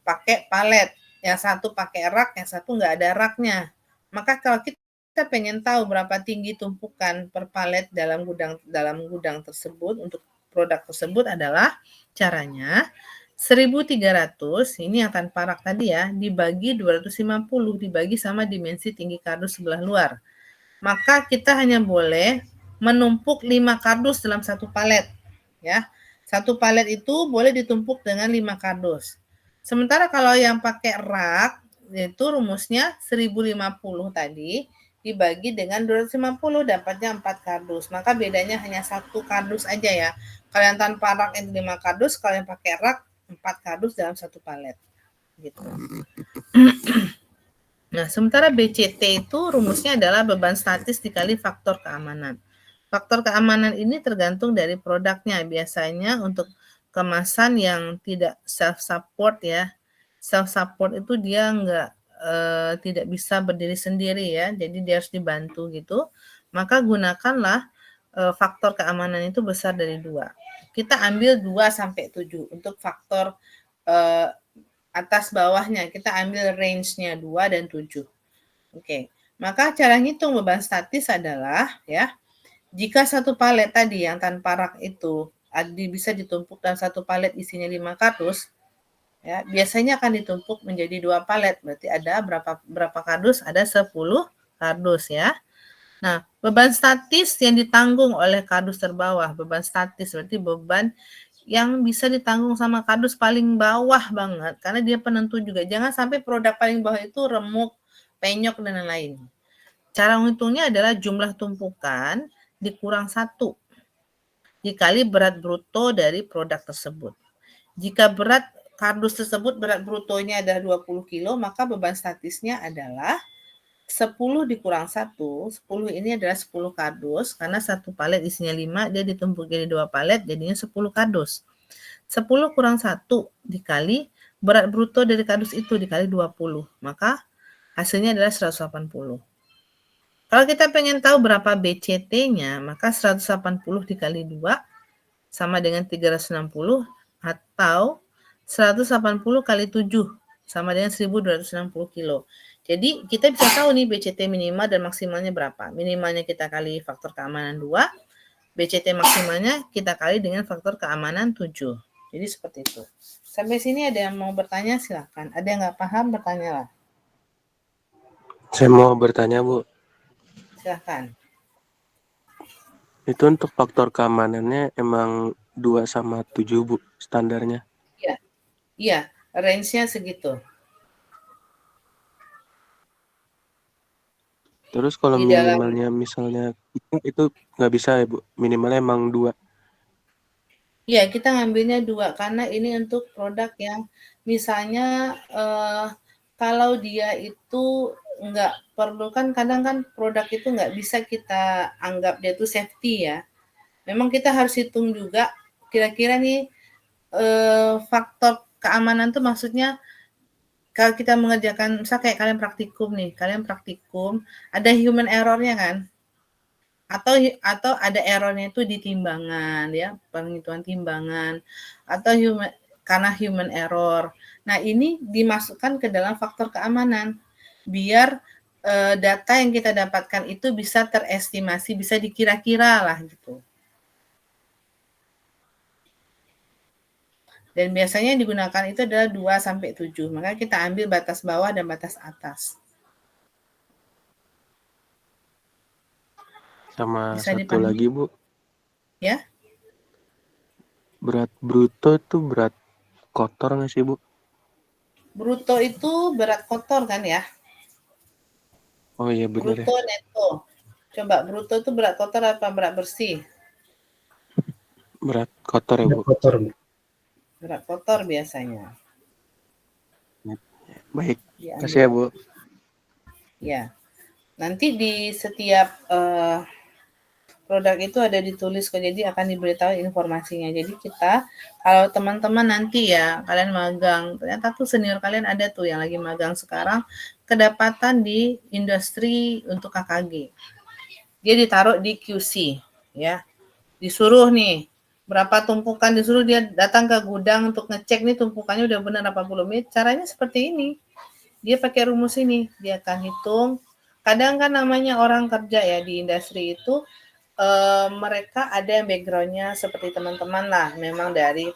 pakai palet, yang satu pakai rak, yang satu nggak ada raknya. Maka kalau kita pengen tahu berapa tinggi tumpukan per palet dalam gudang tersebut untuk produk tersebut adalah caranya 1300, ini yang tanpa rak tadi ya, dibagi 250, dibagi sama dimensi tinggi kardus sebelah luar. Maka kita hanya boleh menumpuk 5 kardus dalam satu palet. Ya, satu palet itu boleh ditumpuk dengan 5 kardus. Sementara kalau yang pakai rak, itu rumusnya 1050 tadi, dibagi dengan 250, dapatnya 4 kardus. Maka bedanya hanya 1 kardus aja ya. Kalau yang tanpa rak itu 5 kardus, kalau yang pakai rak 4 kardus dalam satu palet. Gitu. Nah, sementara BCT itu rumusnya adalah beban statis dikali faktor keamanan. Faktor keamanan ini tergantung dari produknya. Biasanya untuk kemasan yang tidak self-support ya. Self-support itu dia tidak bisa berdiri sendiri ya. Jadi dia harus dibantu gitu. Maka gunakanlah faktor keamanan itu besar dari 2. Kita ambil 2-7 untuk faktor atas bawahnya. Kita ambil range-nya 2 dan 7. Oke. Maka cara ngitung beban statis adalah ya, jika satu palet tadi yang tanpa rak itu bisa ditumpuk dalam satu palet isinya 5 kardus, ya, biasanya akan ditumpuk menjadi 2 palet. Berarti ada berapa kardus? Ada 10 kardus ya. Nah, beban statis yang ditanggung oleh kardus terbawah, beban statis berarti beban yang bisa ditanggung sama kardus paling bawah banget, karena dia penentu juga. Jangan sampai produk paling bawah itu remuk, penyok, dan lain-lain. Cara menghitungnya adalah jumlah tumpukan dikurang 1 dikali berat bruto dari produk tersebut. Jika berat kardus tersebut berat brutonya adalah 20 kilo, maka beban statisnya adalah 10 dikurang 1, 10 ini adalah 10 kardus, karena satu palet isinya 5, dia ditumpuk jadi 2 palet, jadinya 10 kardus. 10 kurang 1 dikali berat bruto dari kardus itu dikali 20, maka hasilnya adalah 180. Kalau kita pengen tahu berapa BCT-nya, maka 180 dikali 2 sama dengan 360 atau 180 kali 7 sama dengan 1260 kilo. Jadi kita bisa tahu nih BCT minimal dan maksimalnya berapa. Minimalnya kita kali faktor keamanan 2, BCT maksimalnya kita kali dengan faktor keamanan 7. Jadi seperti itu. Sampai sini ada yang mau bertanya silakan. Ada yang nggak paham bertanyalah. Saya mau bertanya, Bu. Silakan. Itu untuk faktor keamanannya emang 2 sama 7, Bu, standarnya? Iya, range-nya segitu. Terus kalau Di dalam- minimalnya misalnya itu nggak bisa ya, Bu? Minimalnya emang 2. Iya, kita ngambilnya 2 karena ini untuk produk yang misalnya kalau dia itu nggak perlu, kan kadang kan produk itu nggak bisa kita anggap dia itu safety ya. Memang kita harus hitung juga kira-kira nih faktor keamanan tuh maksudnya kalau kita mengerjakan, misal kayak kalian praktikum, ada human error-nya kan? Atau ada error-nya itu di timbangan ya, penghitungan timbangan atau karena human error. Nah, ini dimasukkan ke dalam faktor keamanan biar data yang kita dapatkan itu bisa terestimasi, bisa dikira-kira lah gitu. Dan biasanya yang digunakan itu adalah 2 sampai 7. Maka kita ambil batas bawah dan batas atas. Sama Bisa satu dipahami? lagi, Bu. Ya. Berat bruto itu berat kotor nggak sih, Bu? Bruto itu berat kotor kan ya? Oh iya benar ya. Bruto neto. Coba bruto itu berat kotor apa berat bersih? Berat kotor ya, Bu. Kotor, Bu. Berat kotor biasanya. Baik. Diambil. Kasih ya, Bu. Ya. Nanti di setiap produk itu ada ditulis kok, jadi akan diberitahu informasinya. Jadi kita, kalau teman-teman nanti ya, kalian magang, ternyata tuh senior kalian ada tuh yang lagi magang sekarang, kedapatan di industri untuk KKG. Dia ditaruh di QC, ya. Disuruh nih, berapa tumpukan, disuruh dia datang ke gudang untuk ngecek nih tumpukannya udah benar apa belum. Caranya seperti ini. Dia pakai rumus ini, dia akan hitung. Kadang kan namanya orang kerja ya di industri itu, mereka ada yang background-nya seperti teman-teman lah, memang dari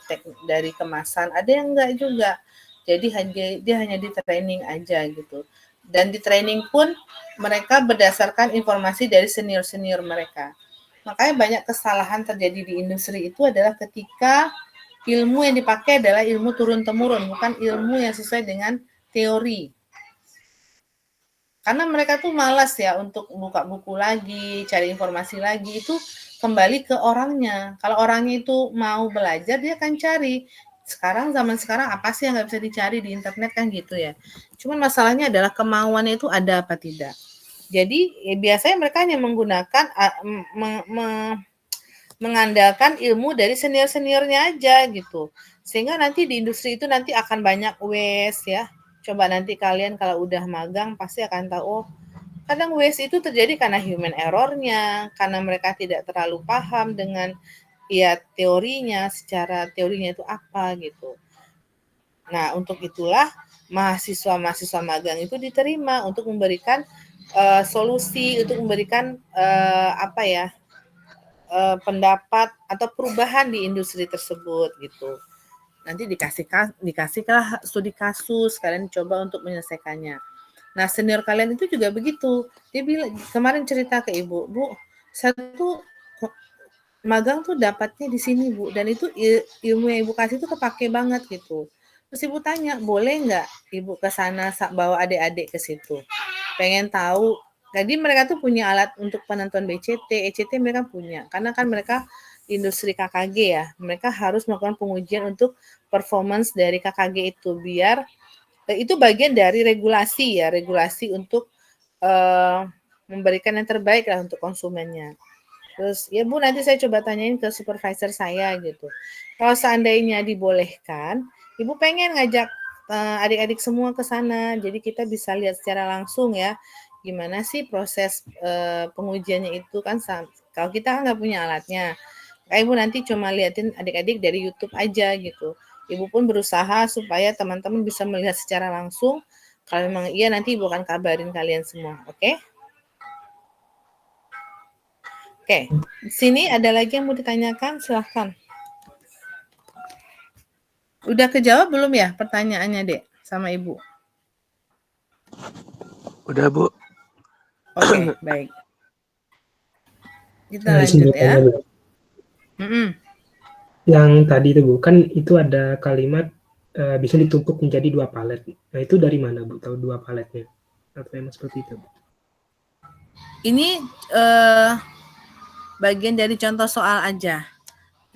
kemasan, ada yang enggak juga. Jadi dia hanya di training aja gitu. Dan di training pun mereka berdasarkan informasi dari senior-senior mereka. Makanya banyak kesalahan terjadi di industri itu adalah ketika ilmu yang dipakai adalah ilmu turun-temurun, bukan ilmu yang sesuai dengan teori. Karena mereka tuh malas ya untuk buka buku lagi, cari informasi lagi, itu kembali ke orangnya. Kalau orangnya itu mau belajar, dia akan cari. Zaman sekarang apa sih yang nggak bisa dicari di internet kan gitu ya. Cuman masalahnya adalah kemauannya itu ada apa tidak. Jadi biasanya mereka hanya menggunakan mengandalkan ilmu dari senior-seniornya aja gitu. Sehingga nanti di industri itu nanti akan banyak waste ya. Coba nanti kalian kalau udah magang pasti akan tahu, oh kadang waste itu terjadi karena human error-nya, karena mereka tidak terlalu paham dengan ya teorinya, secara teorinya itu apa gitu. Nah, untuk itulah mahasiswa-mahasiswa magang itu diterima untuk memberikan solusi, untuk memberikan pendapat atau perubahan di industri tersebut gitu. Nanti dikasihlah studi kasus, kalian coba untuk menyelesaikannya. Nah, senior kalian itu juga begitu. Dia bilang, kemarin cerita ke ibu, Bu, saya tuh magang tuh dapatnya di sini, Bu, dan itu ilmu yang ibu kasih tuh kepake banget gitu. Terus ibu tanya, boleh nggak ibu ke sana bawa adik-adik ke situ? Pengen tahu. Jadi mereka tuh punya alat untuk penentuan BCT, ECT mereka punya. Karena kan mereka industri KKG ya. Mereka harus melakukan pengujian untuk performance dari KKG itu biar itu bagian dari regulasi ya, regulasi untuk memberikan yang terbaik lah untuk konsumennya. Terus ya Bu, nanti saya coba tanyain ke supervisor saya gitu. Kalau seandainya dibolehkan, Ibu pengen ngajak adik-adik semua ke sana, jadi kita bisa lihat secara langsung ya, gimana sih proses pengujiannya itu kan. Kalau kita kan nggak punya alatnya, Ibu nanti cuma liatin adik-adik dari YouTube aja gitu. Ibu pun berusaha supaya teman-teman bisa melihat secara langsung. Kalau memang iya, nanti Ibu akan kabarin kalian semua, oke? Oke, sini ada lagi yang mau ditanyakan, silahkan. Udah kejawab belum ya pertanyaannya, Dek, sama Ibu? Udah, Bu. Oke, baik. Kita Nah, lanjut izin ya. bertanya, Bu. Yang tadi itu Bu, kan itu ada kalimat bisa ditumpuk menjadi 2 palet. Nah, itu dari mana Bu tahu 2 paletnya? Atau emang seperti itu, Bu? Ini bagian dari contoh soal aja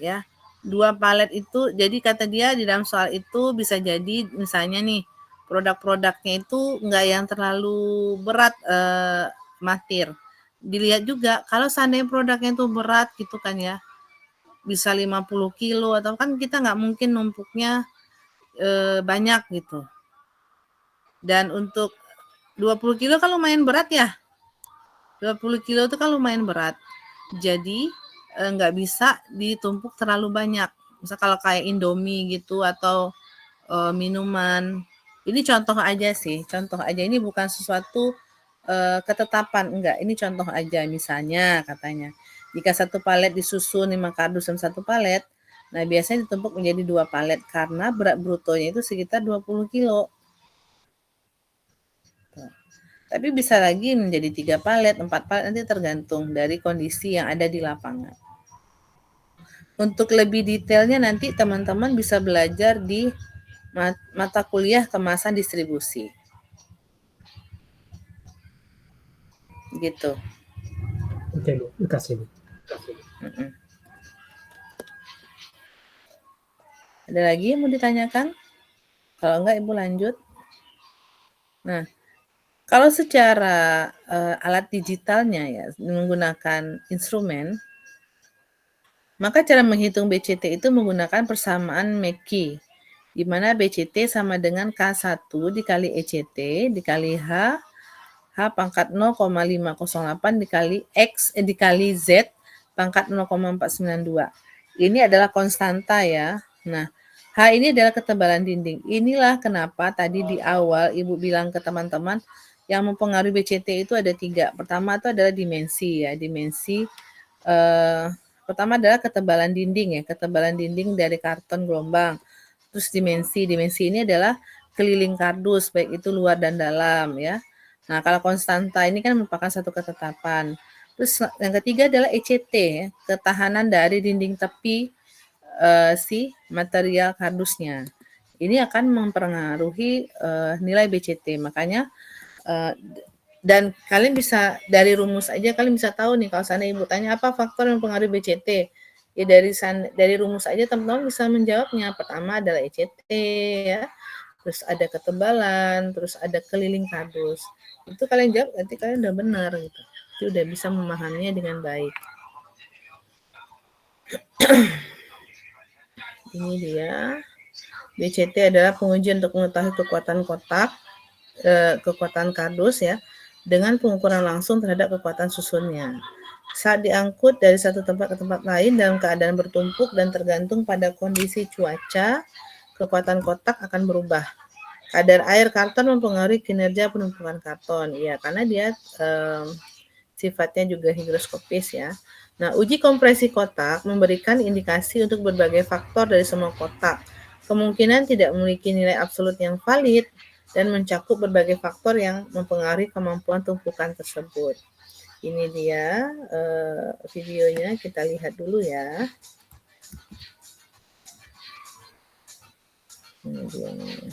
ya. 2 palet itu, jadi kata dia di dalam soal itu bisa jadi misalnya nih produk-produknya itu enggak yang terlalu berat matir. Dilihat juga kalau seandainya produknya itu berat gitu kan ya, bisa 50 kilo atau kan kita nggak mungkin numpuknya banyak gitu. Dan untuk 20 kilo kan lumayan berat ya. 20 kilo itu kan lumayan berat. Jadi nggak bisa ditumpuk terlalu banyak. Misal kalau kayak Indomie gitu atau minuman. Ini contoh aja sih, contoh aja. Ini bukan sesuatu ketetapan, enggak. Ini contoh aja. Misalnya katanya, jika 1 palet disusun 5 kardus dan 1 palet, nah biasanya ditumpuk menjadi 2 palet karena berat brutonya itu sekitar 20 kilo. Tapi bisa lagi menjadi 3 palet, 4 palet, nanti tergantung dari kondisi yang ada di lapangan. Untuk lebih detailnya nanti teman-teman bisa belajar di mata kuliah kemasan distribusi. Gitu. Oke Bu, terima kasih Bu. Ada lagi yang mau ditanyakan? Kalau enggak Ibu lanjut. Nah, kalau secara alat digitalnya ya, menggunakan instrumen, maka cara menghitung BCT itu menggunakan persamaan Mackey, di mana BCT sama dengan K1 dikali ECT dikali H pangkat 0,508 dikali X dikali Z pangkat 0,492. Ini adalah konstanta ya. Nah, H ini adalah ketebalan dinding. Inilah kenapa tadi di awal Ibu bilang ke teman-teman yang mempengaruhi BCT itu ada 3. Pertama itu adalah dimensi ya. Dimensi pertama adalah ketebalan dinding ya. Ketebalan dinding dari karton gelombang. Terus dimensi ini adalah keliling kardus baik itu luar dan dalam ya. Nah, kalau konstanta ini kan merupakan satu ketetapan. Terus yang ketiga adalah ECT ya, ketahanan dari dinding tepi si material kardusnya. Ini akan mempengaruhi nilai BCT. Makanya dan kalian bisa dari rumus aja kalian bisa tahu nih kalau sana Ibu tanya apa faktor yang mempengaruhi BCT. Ya dari rumus aja teman-teman bisa menjawabnya. Pertama adalah ECT ya. Terus ada ketebalan, terus ada keliling kardus. Itu kalian jawab nanti kalian udah benar gitu. Itu udah bisa memahaminya dengan baik. Ini dia. BCT adalah pengujian untuk mengetahui kekuatan kotak, kekuatan kardus ya, dengan pengukuran langsung terhadap kekuatan susunnya. Saat diangkut dari satu tempat ke tempat lain dalam keadaan bertumpuk dan tergantung pada kondisi cuaca, kekuatan kotak akan berubah. Kadar air karton mempengaruhi kinerja penumpukan karton. Ya, karena dia sifatnya juga higroskopis ya. Nah, uji kompresi kotak memberikan indikasi untuk berbagai faktor dari semua kotak. Kemungkinan tidak memiliki nilai absolut yang valid dan mencakup berbagai faktor yang mempengaruhi kemampuan tumpukan tersebut. Ini dia videonya, kita lihat dulu ya. Ini dia nih.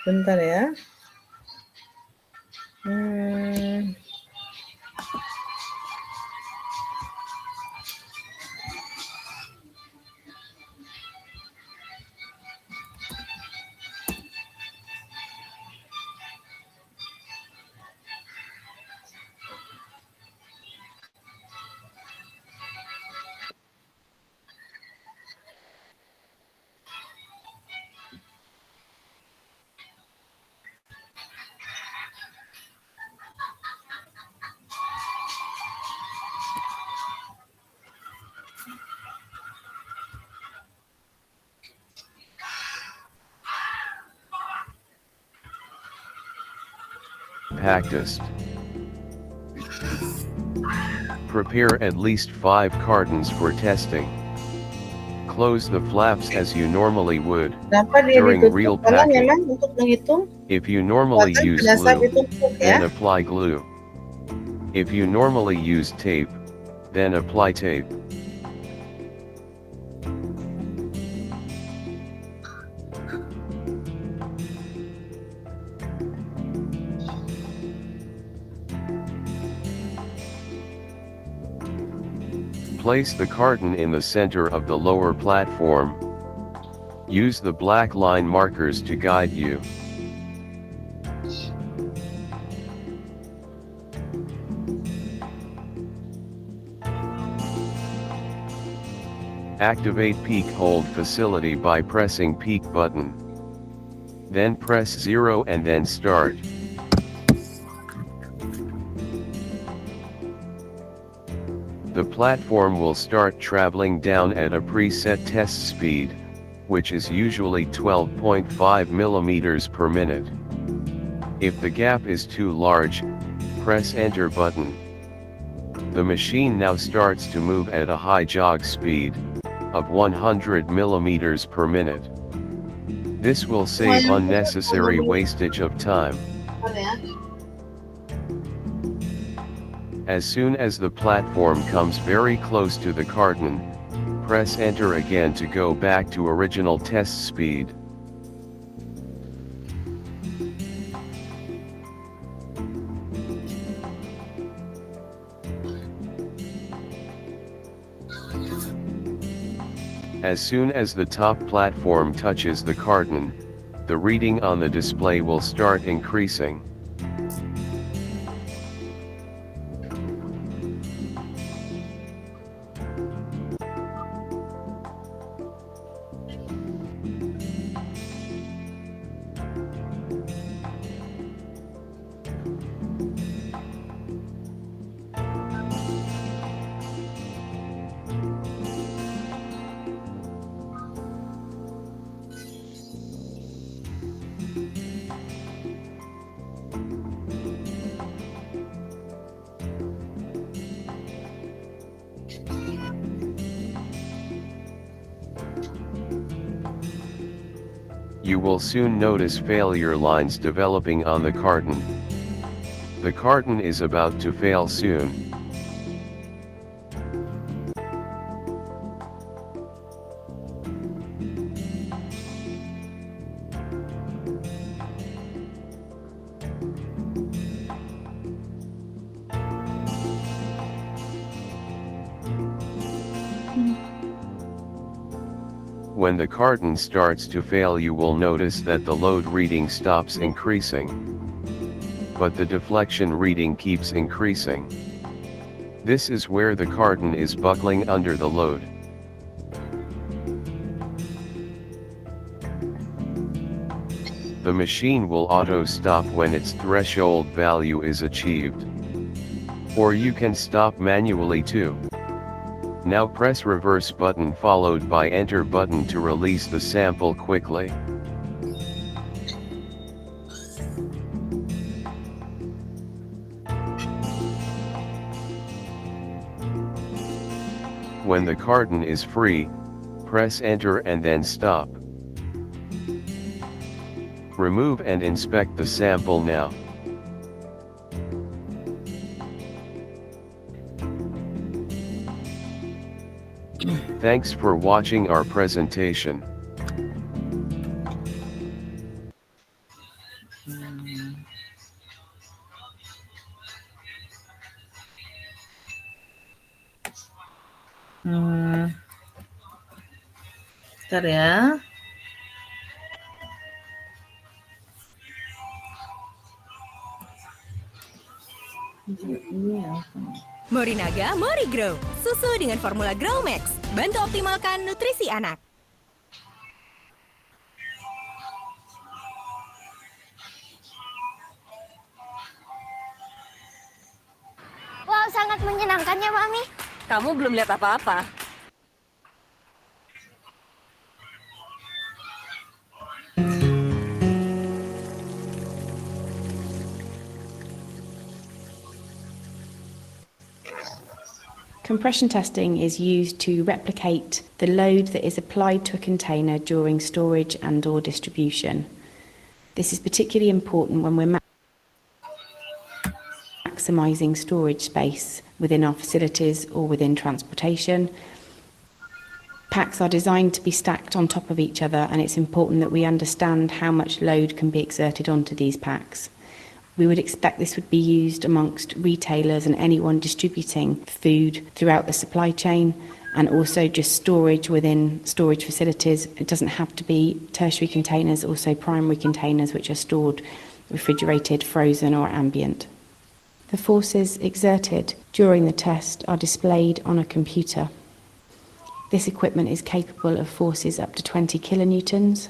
Bentar ya. Practiced. Prepare at least 5 cartons for testing. Close the flaps as you normally would Kenapa dia during ditutup? real Karena packing. memang untuk menghitung If you normally kekuatan use pada saat glue, ditutup then ya. apply glue. If you normally use tape, then apply tape. Place the carton in the center of the lower platform. Use the black line markers to guide you. Activate peak hold facility by pressing peak button. Then press 0 and then start. The platform will start traveling down at a preset test speed, which is usually 12.5 millimeters per minute. If the gap is too large, press enter button. The machine now starts to move at a high jog speed of 100 millimeters per minute. This will save unnecessary wastage of time. As soon as the platform comes very close to the carton, press enter again to go back to original test speed. As soon as the top platform touches the carton, the reading on the display will start increasing. You will soon notice failure lines developing on the carton. The carton is about to fail soon. When the carton starts to fail, you will notice that the load reading stops increasing, but the deflection reading keeps increasing. This is where the carton is buckling under the load. The machine will auto-stop when its threshold value is achieved. Or you can stop manually too. Now press reverse button followed by enter button to release the sample quickly. When the carton is free, press enter and then stop. Remove and inspect the sample now. Thanks for watching our presentation. Bentar ya. Morinaga Mori Grow, susu dengan formula Grow Max, bantu optimalkan nutrisi anak. Wow, sangat menyenangkan ya, Mami. Kamu belum lihat apa-apa. Compression testing is used to replicate the load that is applied to a container during storage and/or distribution. This is particularly important when we're maximising storage space within our facilities or within transportation. Packs are designed to be stacked on top of each other, and it's important that we understand how much load can be exerted onto these packs. We would expect this would be used amongst retailers and anyone distributing food throughout the supply chain, and also just storage within storage facilities. It doesn't have to be tertiary containers, also primary containers which are stored refrigerated, frozen or ambient. The forces exerted during the test are displayed on a computer. This equipment is capable of forces up to 20 kilonewtons.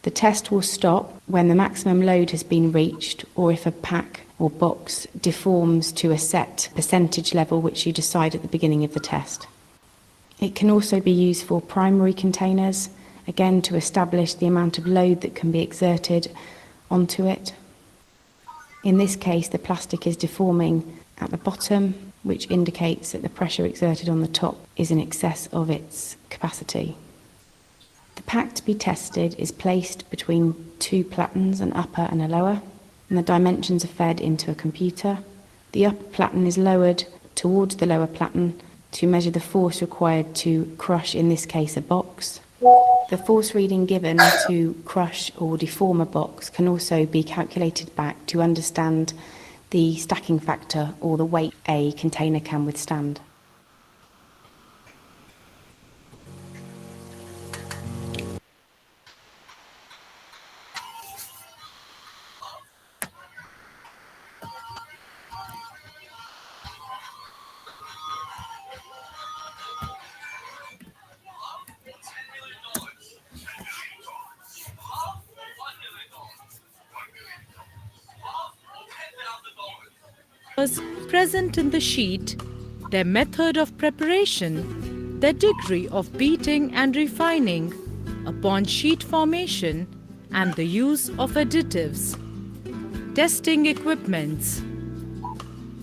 The test will stop when the maximum load has been reached, or if a pack or box deforms to a set percentage level which you decide at the beginning of the test. It can also be used for primary containers, again to establish the amount of load that can be exerted onto it. In this case, the plastic is deforming at the bottom, which indicates that the pressure exerted on the top is in excess of its capacity. The pack to be tested is placed between two platens, an upper and a lower, and the dimensions are fed into a computer. The upper platen is lowered towards the lower platen to measure the force required to crush, in this case, a box. The force reading given to crush or deform a box can also be calculated back to understand the stacking factor or the weight a container can withstand. Present in the sheet, their method of preparation, their degree of beating and refining upon sheet formation, and the use of additives. Testing equipments: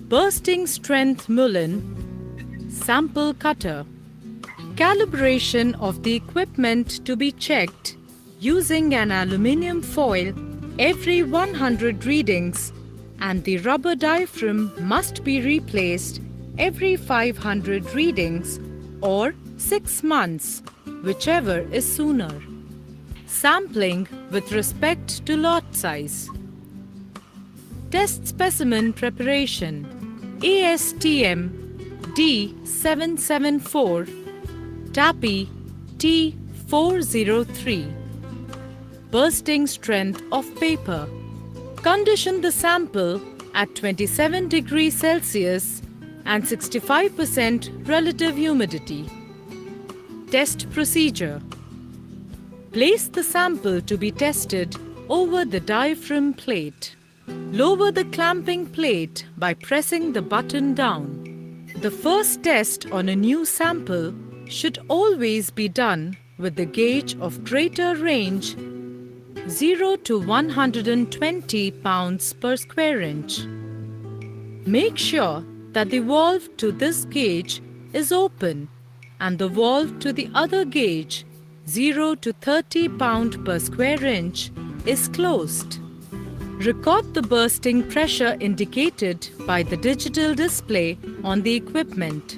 bursting strength mullen, sample cutter. Calibration of the equipment to be checked using an aluminium foil every 100 readings, and the rubber diaphragm must be replaced every 500 readings or 6 months, whichever is sooner. Sampling with respect to lot size. Test specimen preparation: ASTM D774, TAPI T403. Bursting strength of paper. Condition the sample at 27 degrees Celsius and 65% relative humidity. Test procedure: place the sample to be tested over the diaphragm plate. Lower the clamping plate by pressing the button down. The first test on a new sample should always be done with the gauge of greater range 0 to 120 pounds per square inch. Make sure that the valve to this gauge is open and the valve to the other gauge 0 to 30 pound per square inch is closed. Record the bursting pressure indicated by the digital display on the equipment.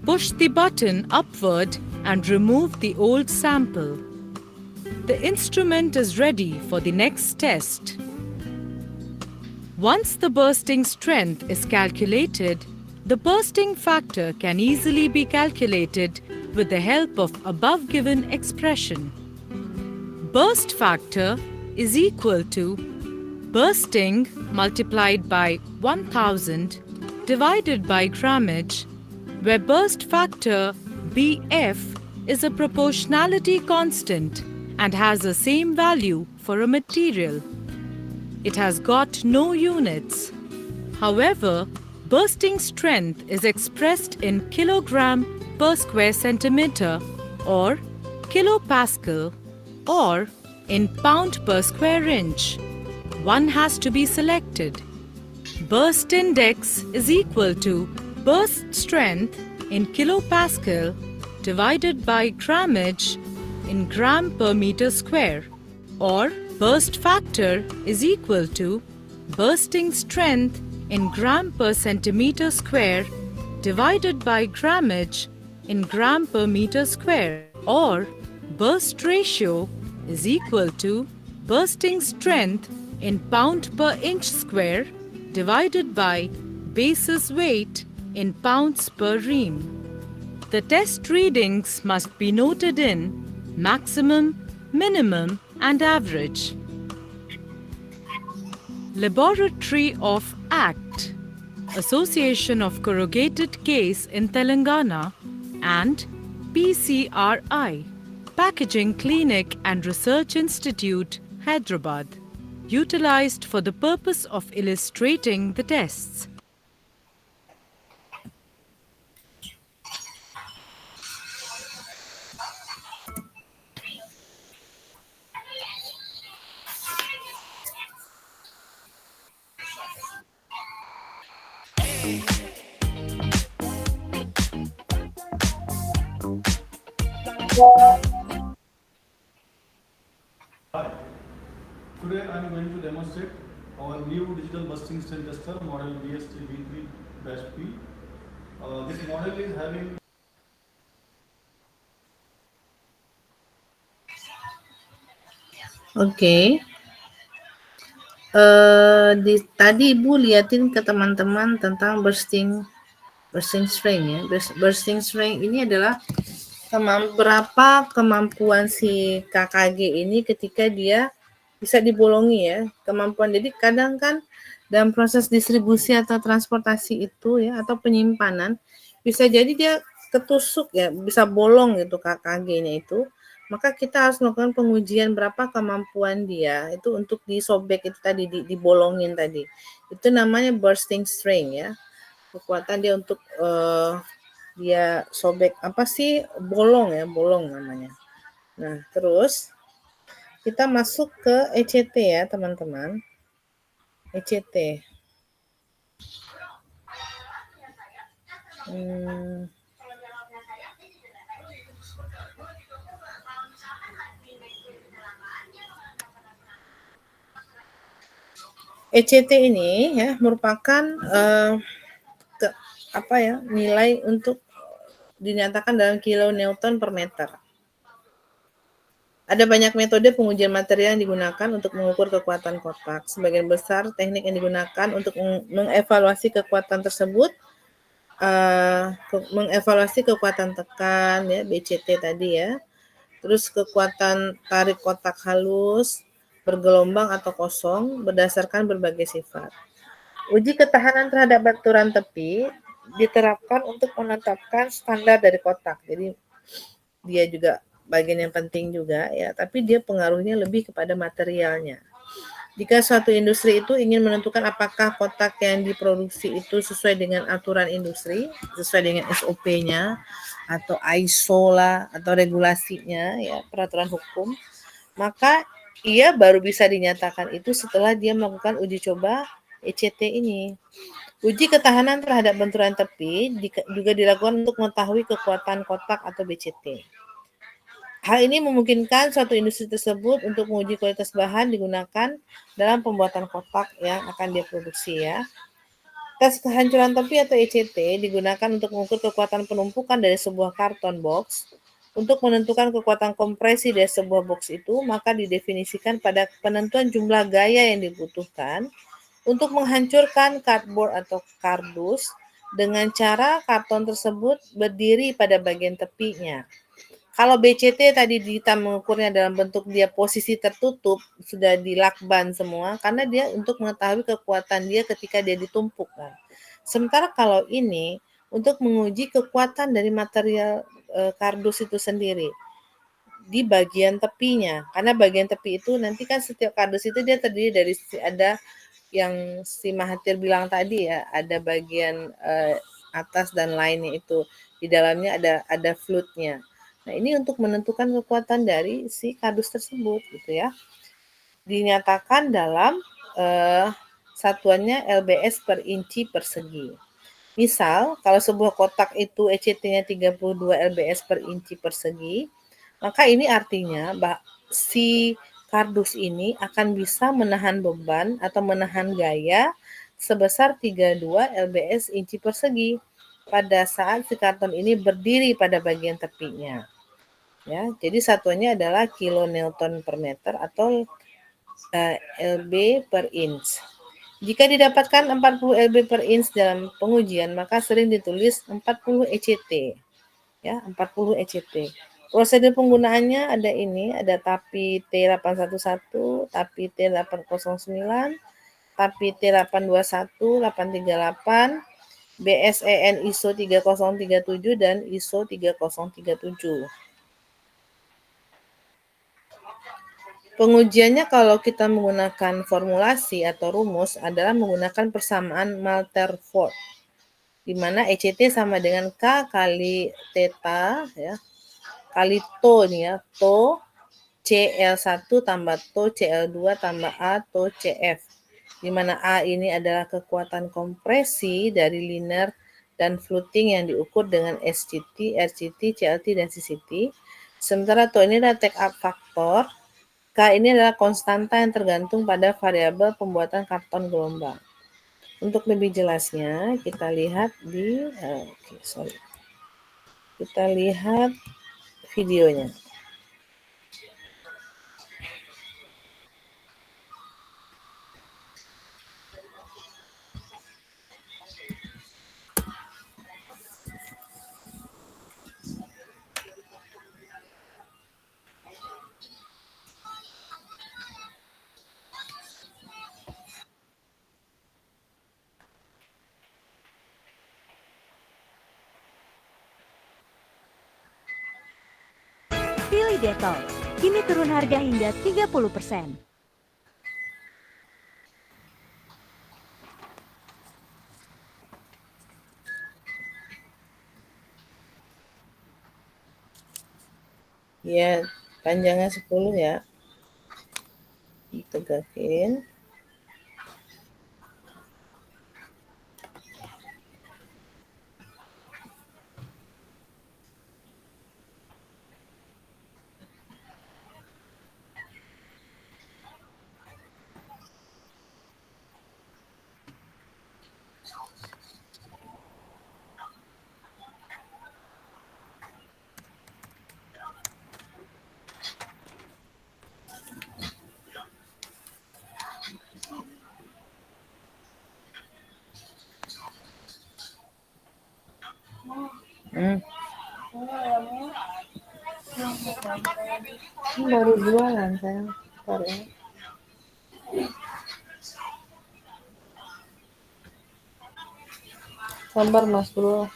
Push the button upward and remove the old sample. The instrument is ready for the next test. Once the bursting strength is calculated, The bursting factor can easily be calculated with the help of above given expression. Burst factor is equal to bursting multiplied by 1000 divided by grammage, where burst factor BF is a proportionality constant and has the same value for a material. It has got no units. However, bursting strength is expressed in kilogram per square centimeter or kilopascal or in pound per square inch. One has to be selected. Burst index is equal to burst strength in kilopascal divided by grammage in gram per meter square, or burst factor is equal to bursting strength in gram per centimeter square divided by grammage in gram per meter square, or burst ratio is equal to bursting strength in pound per inch square divided by basis weight in pounds per ream. The test readings must be noted in maximum, minimum and average. Laboratory of ACT, Association of Corrugated Case in Telangana, and PCRI, Packaging Clinic and Research Institute, Hyderabad, utilized for the purpose of illustrating the tests. Hi, today I am going to demonstrate our new digital bursting strength tester model BST-V3-P. This model is having Tadi Ibu liatin ke teman-teman tentang bursting strength ya. Bursting strength ini adalah berapa kemampuan si KKG ini ketika dia bisa dibolongi ya, kemampuan. Jadi kadang kan dalam proses distribusi atau transportasi itu ya, atau penyimpanan, bisa jadi dia ketusuk ya, bisa bolong gitu KKG-nya itu. Maka kita harus melakukan pengujian berapa kemampuan dia itu untuk disobek itu tadi, dibolongin tadi. Itu namanya bursting strength ya. Kekuatan dia untuk dia sobek bolong namanya. Nah, terus kita masuk ke ECT ya, teman-teman. ECT. ECT ini ya merupakan nilai untuk dinyatakan dalam kilonewton per meter. Ada banyak metode pengujian material yang digunakan untuk mengukur kekuatan kotak. Sebagian besar teknik yang digunakan untuk mengevaluasi kekuatan tersebut, mengevaluasi kekuatan tekan ya, BCT tadi ya. Terus kekuatan tarik kotak halus, bergelombang atau kosong berdasarkan berbagai sifat. Uji ketahanan terhadap benturan tepi diterapkan untuk menetapkan standar dari kotak. Jadi dia juga bagian yang penting juga ya, tapi dia pengaruhnya lebih kepada materialnya. Jika suatu industri itu ingin menentukan apakah kotak yang diproduksi itu sesuai dengan aturan industri, sesuai dengan SOP-nya atau ISO lah atau regulasinya ya, peraturan hukum, maka ia baru bisa dinyatakan itu setelah dia melakukan uji coba ECT ini. Uji ketahanan terhadap benturan tepi juga dilakukan untuk mengetahui kekuatan kotak atau BCT. Hal ini memungkinkan suatu industri tersebut untuk menguji kualitas bahan digunakan dalam pembuatan kotak yang akan dia produksi ya. Tes kehancuran tepi atau ECT digunakan untuk mengukur kekuatan penumpukan dari sebuah karton box. Untuk menentukan kekuatan kompresi dari sebuah box itu, maka didefinisikan pada penentuan jumlah gaya yang dibutuhkan untuk menghancurkan cardboard atau kardus dengan cara karton tersebut berdiri pada bagian tepinya. Kalau BCT tadi kita mengukurnya dalam bentuk dia posisi tertutup, sudah dilakban semua, karena dia untuk mengetahui kekuatan dia ketika dia ditumpuk. Kan. Sementara kalau ini untuk menguji kekuatan dari material kardus itu sendiri di bagian tepinya, karena bagian tepi itu nanti kan setiap kardus itu dia terdiri dari ada yang si Mahathir bilang tadi ya, ada bagian atas dan lainnya itu di dalamnya ada flutnya. Nah, ini untuk menentukan kekuatan dari si kardus tersebut gitu ya. Dinyatakan dalam satuannya LBS per inci persegi. Misal, kalau sebuah kotak itu ECT-nya 32 LBS per inci persegi, maka ini artinya si kardus ini akan bisa menahan beban atau menahan gaya sebesar 32 LBS inci persegi pada saat si karton ini berdiri pada bagian tepinya. Ya, jadi satuannya adalah kilonewton per meter atau LB per inch. Jika didapatkan 40 LB per inch dalam pengujian, maka sering ditulis 40 ECT. Ya, 40 ECT. Prosedur penggunaannya ada ini, ada TAPI T811, TAPI T809, TAPI T821, 838, BSEN ISO 3037 dan ISO 3037. Pengujiannya kalau kita menggunakan formulasi atau rumus adalah menggunakan persamaan Maltherford, di mana ECT sama dengan K kali theta ya, kali to nih ya, to CL1 tambah to CL2 tambah A to CF, di mana A ini adalah kekuatan kompresi dari linear dan fluting yang diukur dengan SCT, RCT, CLT, dan CCT. Sementara to ini adalah take up faktor. K ini adalah konstanta yang tergantung pada variabel pembuatan karton gelombang. Untuk lebih jelasnya, kita lihat di kita lihat videonya. Pilih Dettol, kini turun harga hingga 30%. Ya, panjangnya 10 ya. Ditegakin. Ini baru jualan sayang. Bentar ya. Sabar Mas Bro.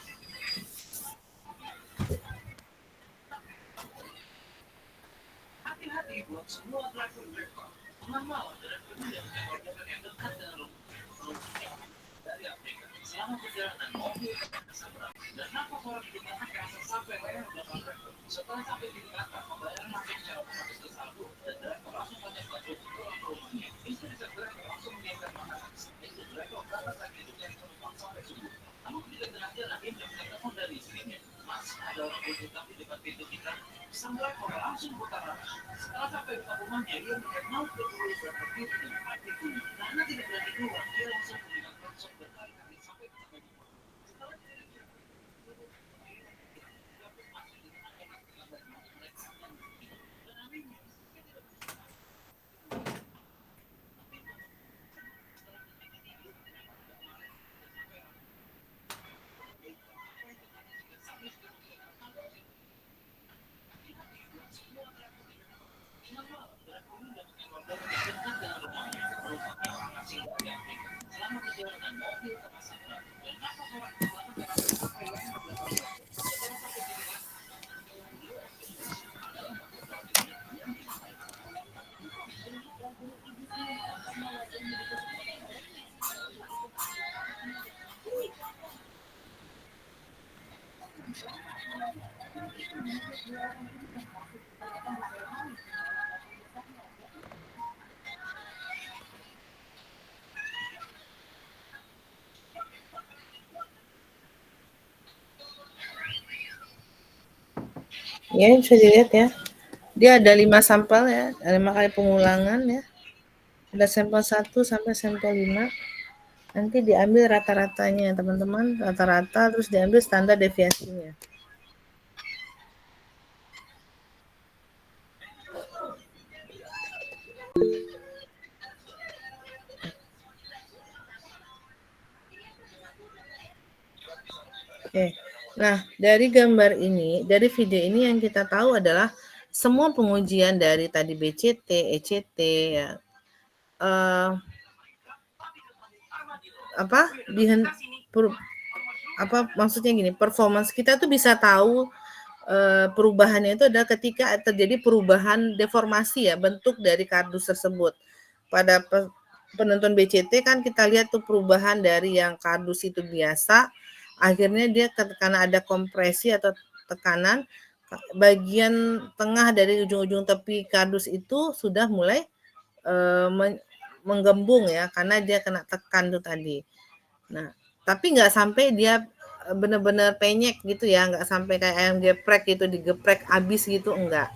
Ya, bisa dilihat ya. Dia ada 5 sampel ya, 5 kali pengulangan ya. Ada sampel 1 sampai sampel 5. Nanti diambil rata-ratanya teman-teman, rata-rata terus diambil standar deviasinya. Oke. Nah, dari gambar ini, dari video ini yang kita tahu adalah semua pengujian dari tadi BCT, ECT ya. Maksudnya gini, performance kita tuh bisa tahu perubahannya itu adalah ketika terjadi perubahan deformasi ya, bentuk dari kardus tersebut. Pada penonton BCT kan kita lihat tuh perubahan dari yang kardus itu biasa, akhirnya dia karena ada kompresi atau tekanan, bagian tengah dari ujung-ujung tepi kardus itu sudah mulai menggembung ya, karena dia kena tekan tuh tadi. Nah, tapi nggak sampai dia benar-benar penyek gitu ya, nggak sampai kayak ayam geprek gitu, digeprek habis gitu, enggak.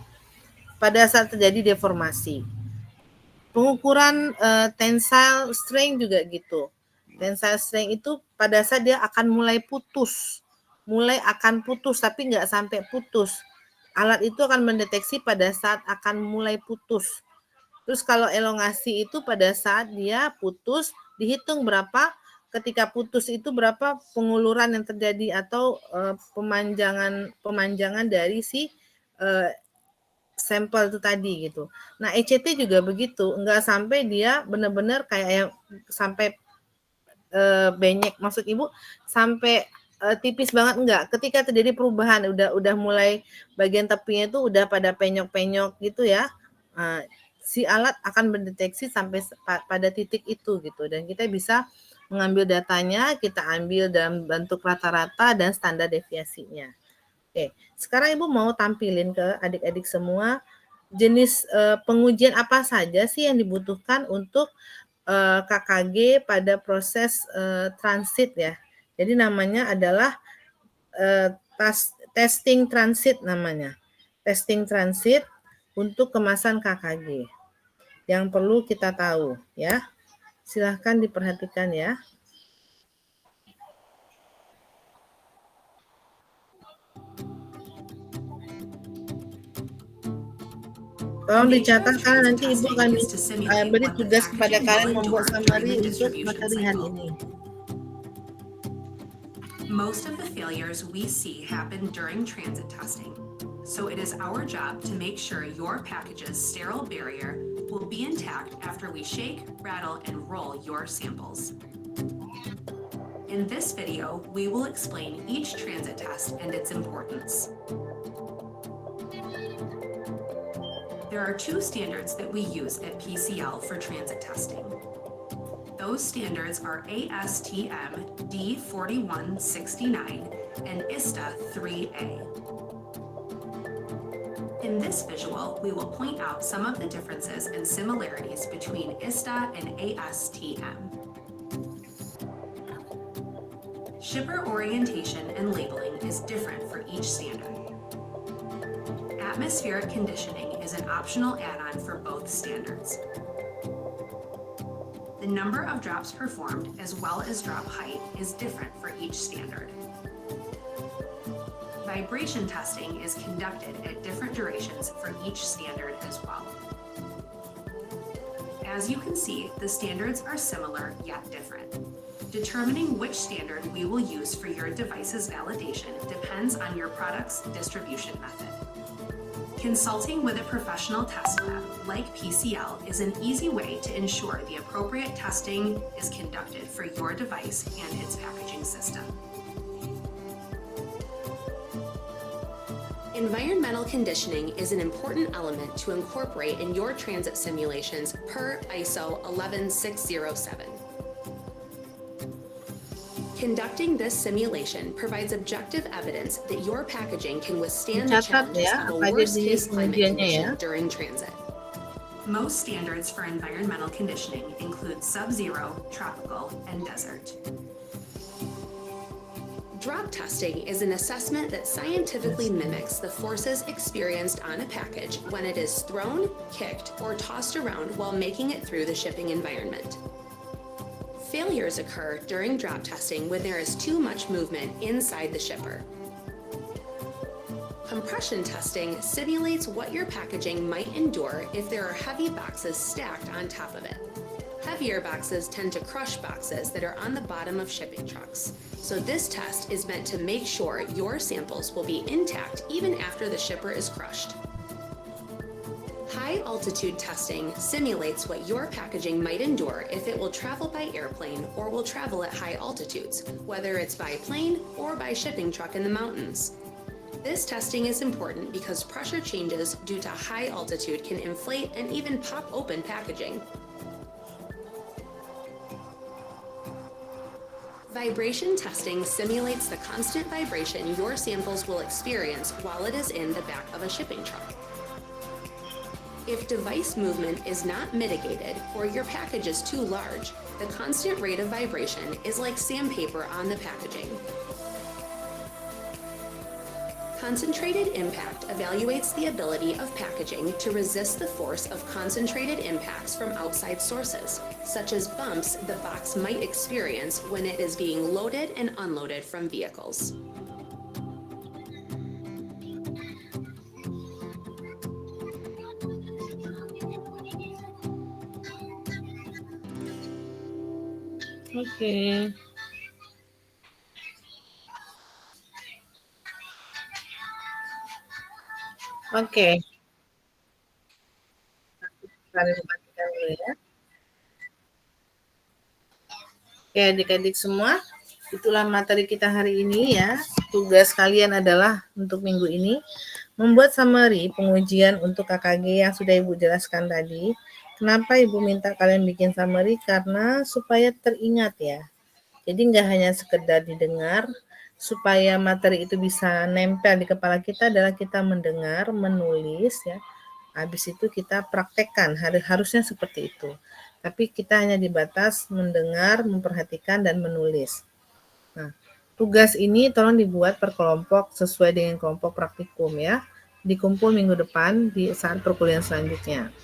Pada saat terjadi deformasi. Pengukuran tensile strength juga gitu. Tensile strength itu pada saat dia akan mulai akan putus, tapi nggak sampai putus. Alat itu akan mendeteksi pada saat akan mulai putus. Terus kalau elongasi itu pada saat dia putus, dihitung berapa, ketika putus itu berapa penguluran yang terjadi atau pemanjangan dari si sampel itu tadi gitu. Nah, ECT juga begitu, nggak sampai dia benar-benar kayak yang sampai benyek, maksud Ibu sampai tipis banget enggak. Ketika terjadi perubahan udah mulai bagian tepinya itu udah pada penyok-penyok gitu ya. Si alat akan mendeteksi sampai pada titik itu gitu, dan kita bisa mengambil datanya, kita ambil dalam bentuk rata-rata dan standar deviasinya. Oke, sekarang Ibu mau tampilin ke adik-adik semua jenis pengujian apa saja sih yang dibutuhkan untuk KKG pada proses transit ya. Jadi namanya adalah testing transit namanya. Testing transit untuk kemasan KKG. Yang perlu kita tahu ya. Silahkan diperhatikan ya. Tolong dicatat karena nanti Ibu akan beri tugas kepada kalian membuat summary untuk materi hari ini. Most of the failures we see happen during transit testing, so it is our job to make sure your package's sterile barrier will be intact after we shake, rattle, and roll your samples. In this video, we will explain each transit test and its importance. There are 2 standards that we use at PCL for transit testing. Those standards are ASTM D4169 and ISTA 3A. In this visual, we will point out some of the differences and similarities between ISTA and ASTM. Shipper orientation and labeling is different for each standard. Atmospheric conditioning is an optional add-on for both standards. The number of drops performed as well as drop height is different for each standard. Vibration testing is conducted at different durations for each standard as well. As you can see, the standards are similar yet different. Determining which standard we will use for your device's validation depends on your product's distribution method. Consulting with a professional test lab like PCL is an easy way to ensure the appropriate testing is conducted for your device and its packaging system. Environmental conditioning is an important element to incorporate in your transit simulations per ISO 11607. Conducting this simulation provides objective evidence that your packaging can withstand the Catat challenges ya, of a apa aja di worst-case climate pengujiannya ya. condition during transit. Most standards for environmental conditioning include sub-zero, tropical, and desert. Drop testing is an assessment that scientifically mimics the forces experienced on a package when it is thrown, kicked, or tossed around while making it through the shipping environment. Failures occur during drop testing when there is too much movement inside the shipper. Compression testing simulates what your packaging might endure if there are heavy boxes stacked on top of it. Heavier boxes tend to crush boxes that are on the bottom of shipping trucks. So this test is meant to make sure your samples will be intact even after the shipper is crushed. High altitude testing simulates what your packaging might endure if it will travel by airplane or will travel at high altitudes, whether it's by plane or by shipping truck in the mountains. This testing is important because pressure changes due to high altitude can inflate and even pop open packaging. Vibration testing simulates the constant vibration your samples will experience while it is in the back of a shipping truck. If device movement is not mitigated or your package is too large, the constant rate of vibration is like sandpaper on the packaging. Concentrated impact evaluates the ability of packaging to resist the force of concentrated impacts from outside sources, such as bumps the box might experience when it is being loaded and unloaded from vehicles. Oke. Oke. Mari dimatikan dulu ya. Oke, adik-adik semua, itulah materi kita hari ini ya. Tugas kalian adalah untuk minggu ini membuat summary pengujian untuk KKG yang sudah Ibu jelaskan tadi. Kenapa Ibu minta kalian bikin summary? Karena supaya teringat ya. Jadi nggak hanya sekedar didengar, supaya materi itu bisa nempel di kepala kita adalah kita mendengar, menulis ya. Habis itu kita praktekkan, harusnya seperti itu. Tapi kita hanya dibatas mendengar, memperhatikan, dan menulis. Nah, tugas ini tolong dibuat per kelompok sesuai dengan kelompok praktikum ya. Dikumpul minggu depan di saat perkuliahan selanjutnya.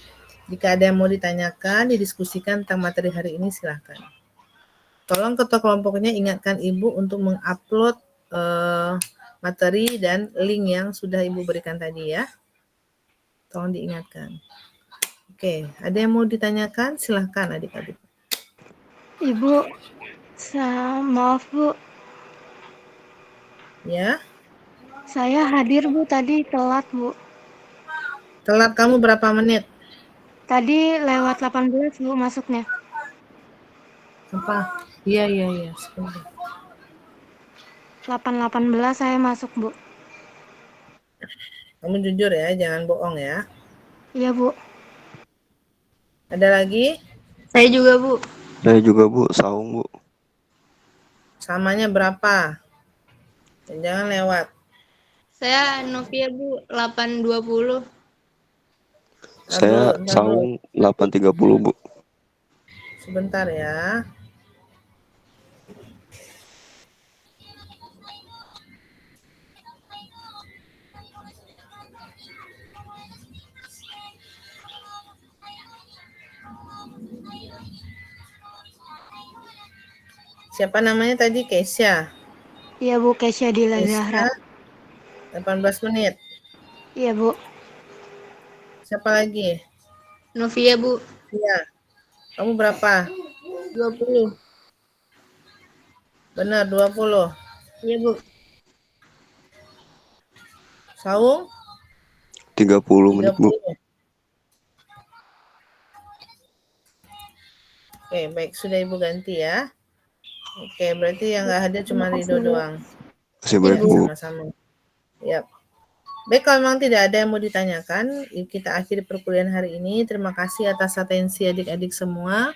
Jika ada yang mau ditanyakan, didiskusikan tentang materi hari ini silahkan. Tolong ketua kelompoknya ingatkan Ibu untuk mengupload materi dan link yang sudah Ibu berikan tadi ya. Tolong diingatkan. Oke, ada yang mau ditanyakan? Silahkan adik-adik. Ibu, maaf Bu. Ya. Saya hadir Bu, tadi telat Bu. Telat kamu berapa menit? Tadi lewat 18 Bu masuknya. Apa? Iya. Sebentar. 8.18 saya masuk Bu. Kamu jujur ya, jangan bohong ya. Iya Bu. Ada lagi? Saya juga Bu. Saya juga Bu, saung Bu. Samanya berapa? Dan jangan lewat. Saya Novia Bu, 8.20. Saya saung 8.30 Bu. Sebentar ya. Siapa namanya tadi? Kesya. Iya Bu, Kesya Dila Zahra. 18 menit. Iya Bu. Siapa lagi? Novia Bu. Iya. Kamu berapa? 20. Benar, 20. Iya Bu. Saung? 30 menit, Bu. 30 ya? Oke, baik. Sudah Ibu ganti ya. Oke, berarti yang nggak hadir cuma Ridho doang. Masih baik, Bu. Sama-sama. Yap. Baik, kalau memang tidak ada yang mau ditanyakan, kita akhiri perkuliahan hari ini. Terima kasih atas atensi adik-adik semua.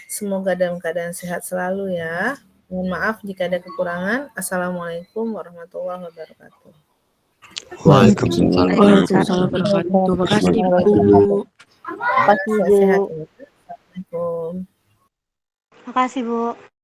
Semoga dalam keadaan sehat selalu ya. Mohon maaf jika ada kekurangan. Assalamualaikum warahmatullahi wabarakatuh. Waalaikumsalam. Waalaikumsalam warahmatullahi wabarakatuh. Terima kasih, Bu. Sehat. Assalamualaikum. Makasih, Bu.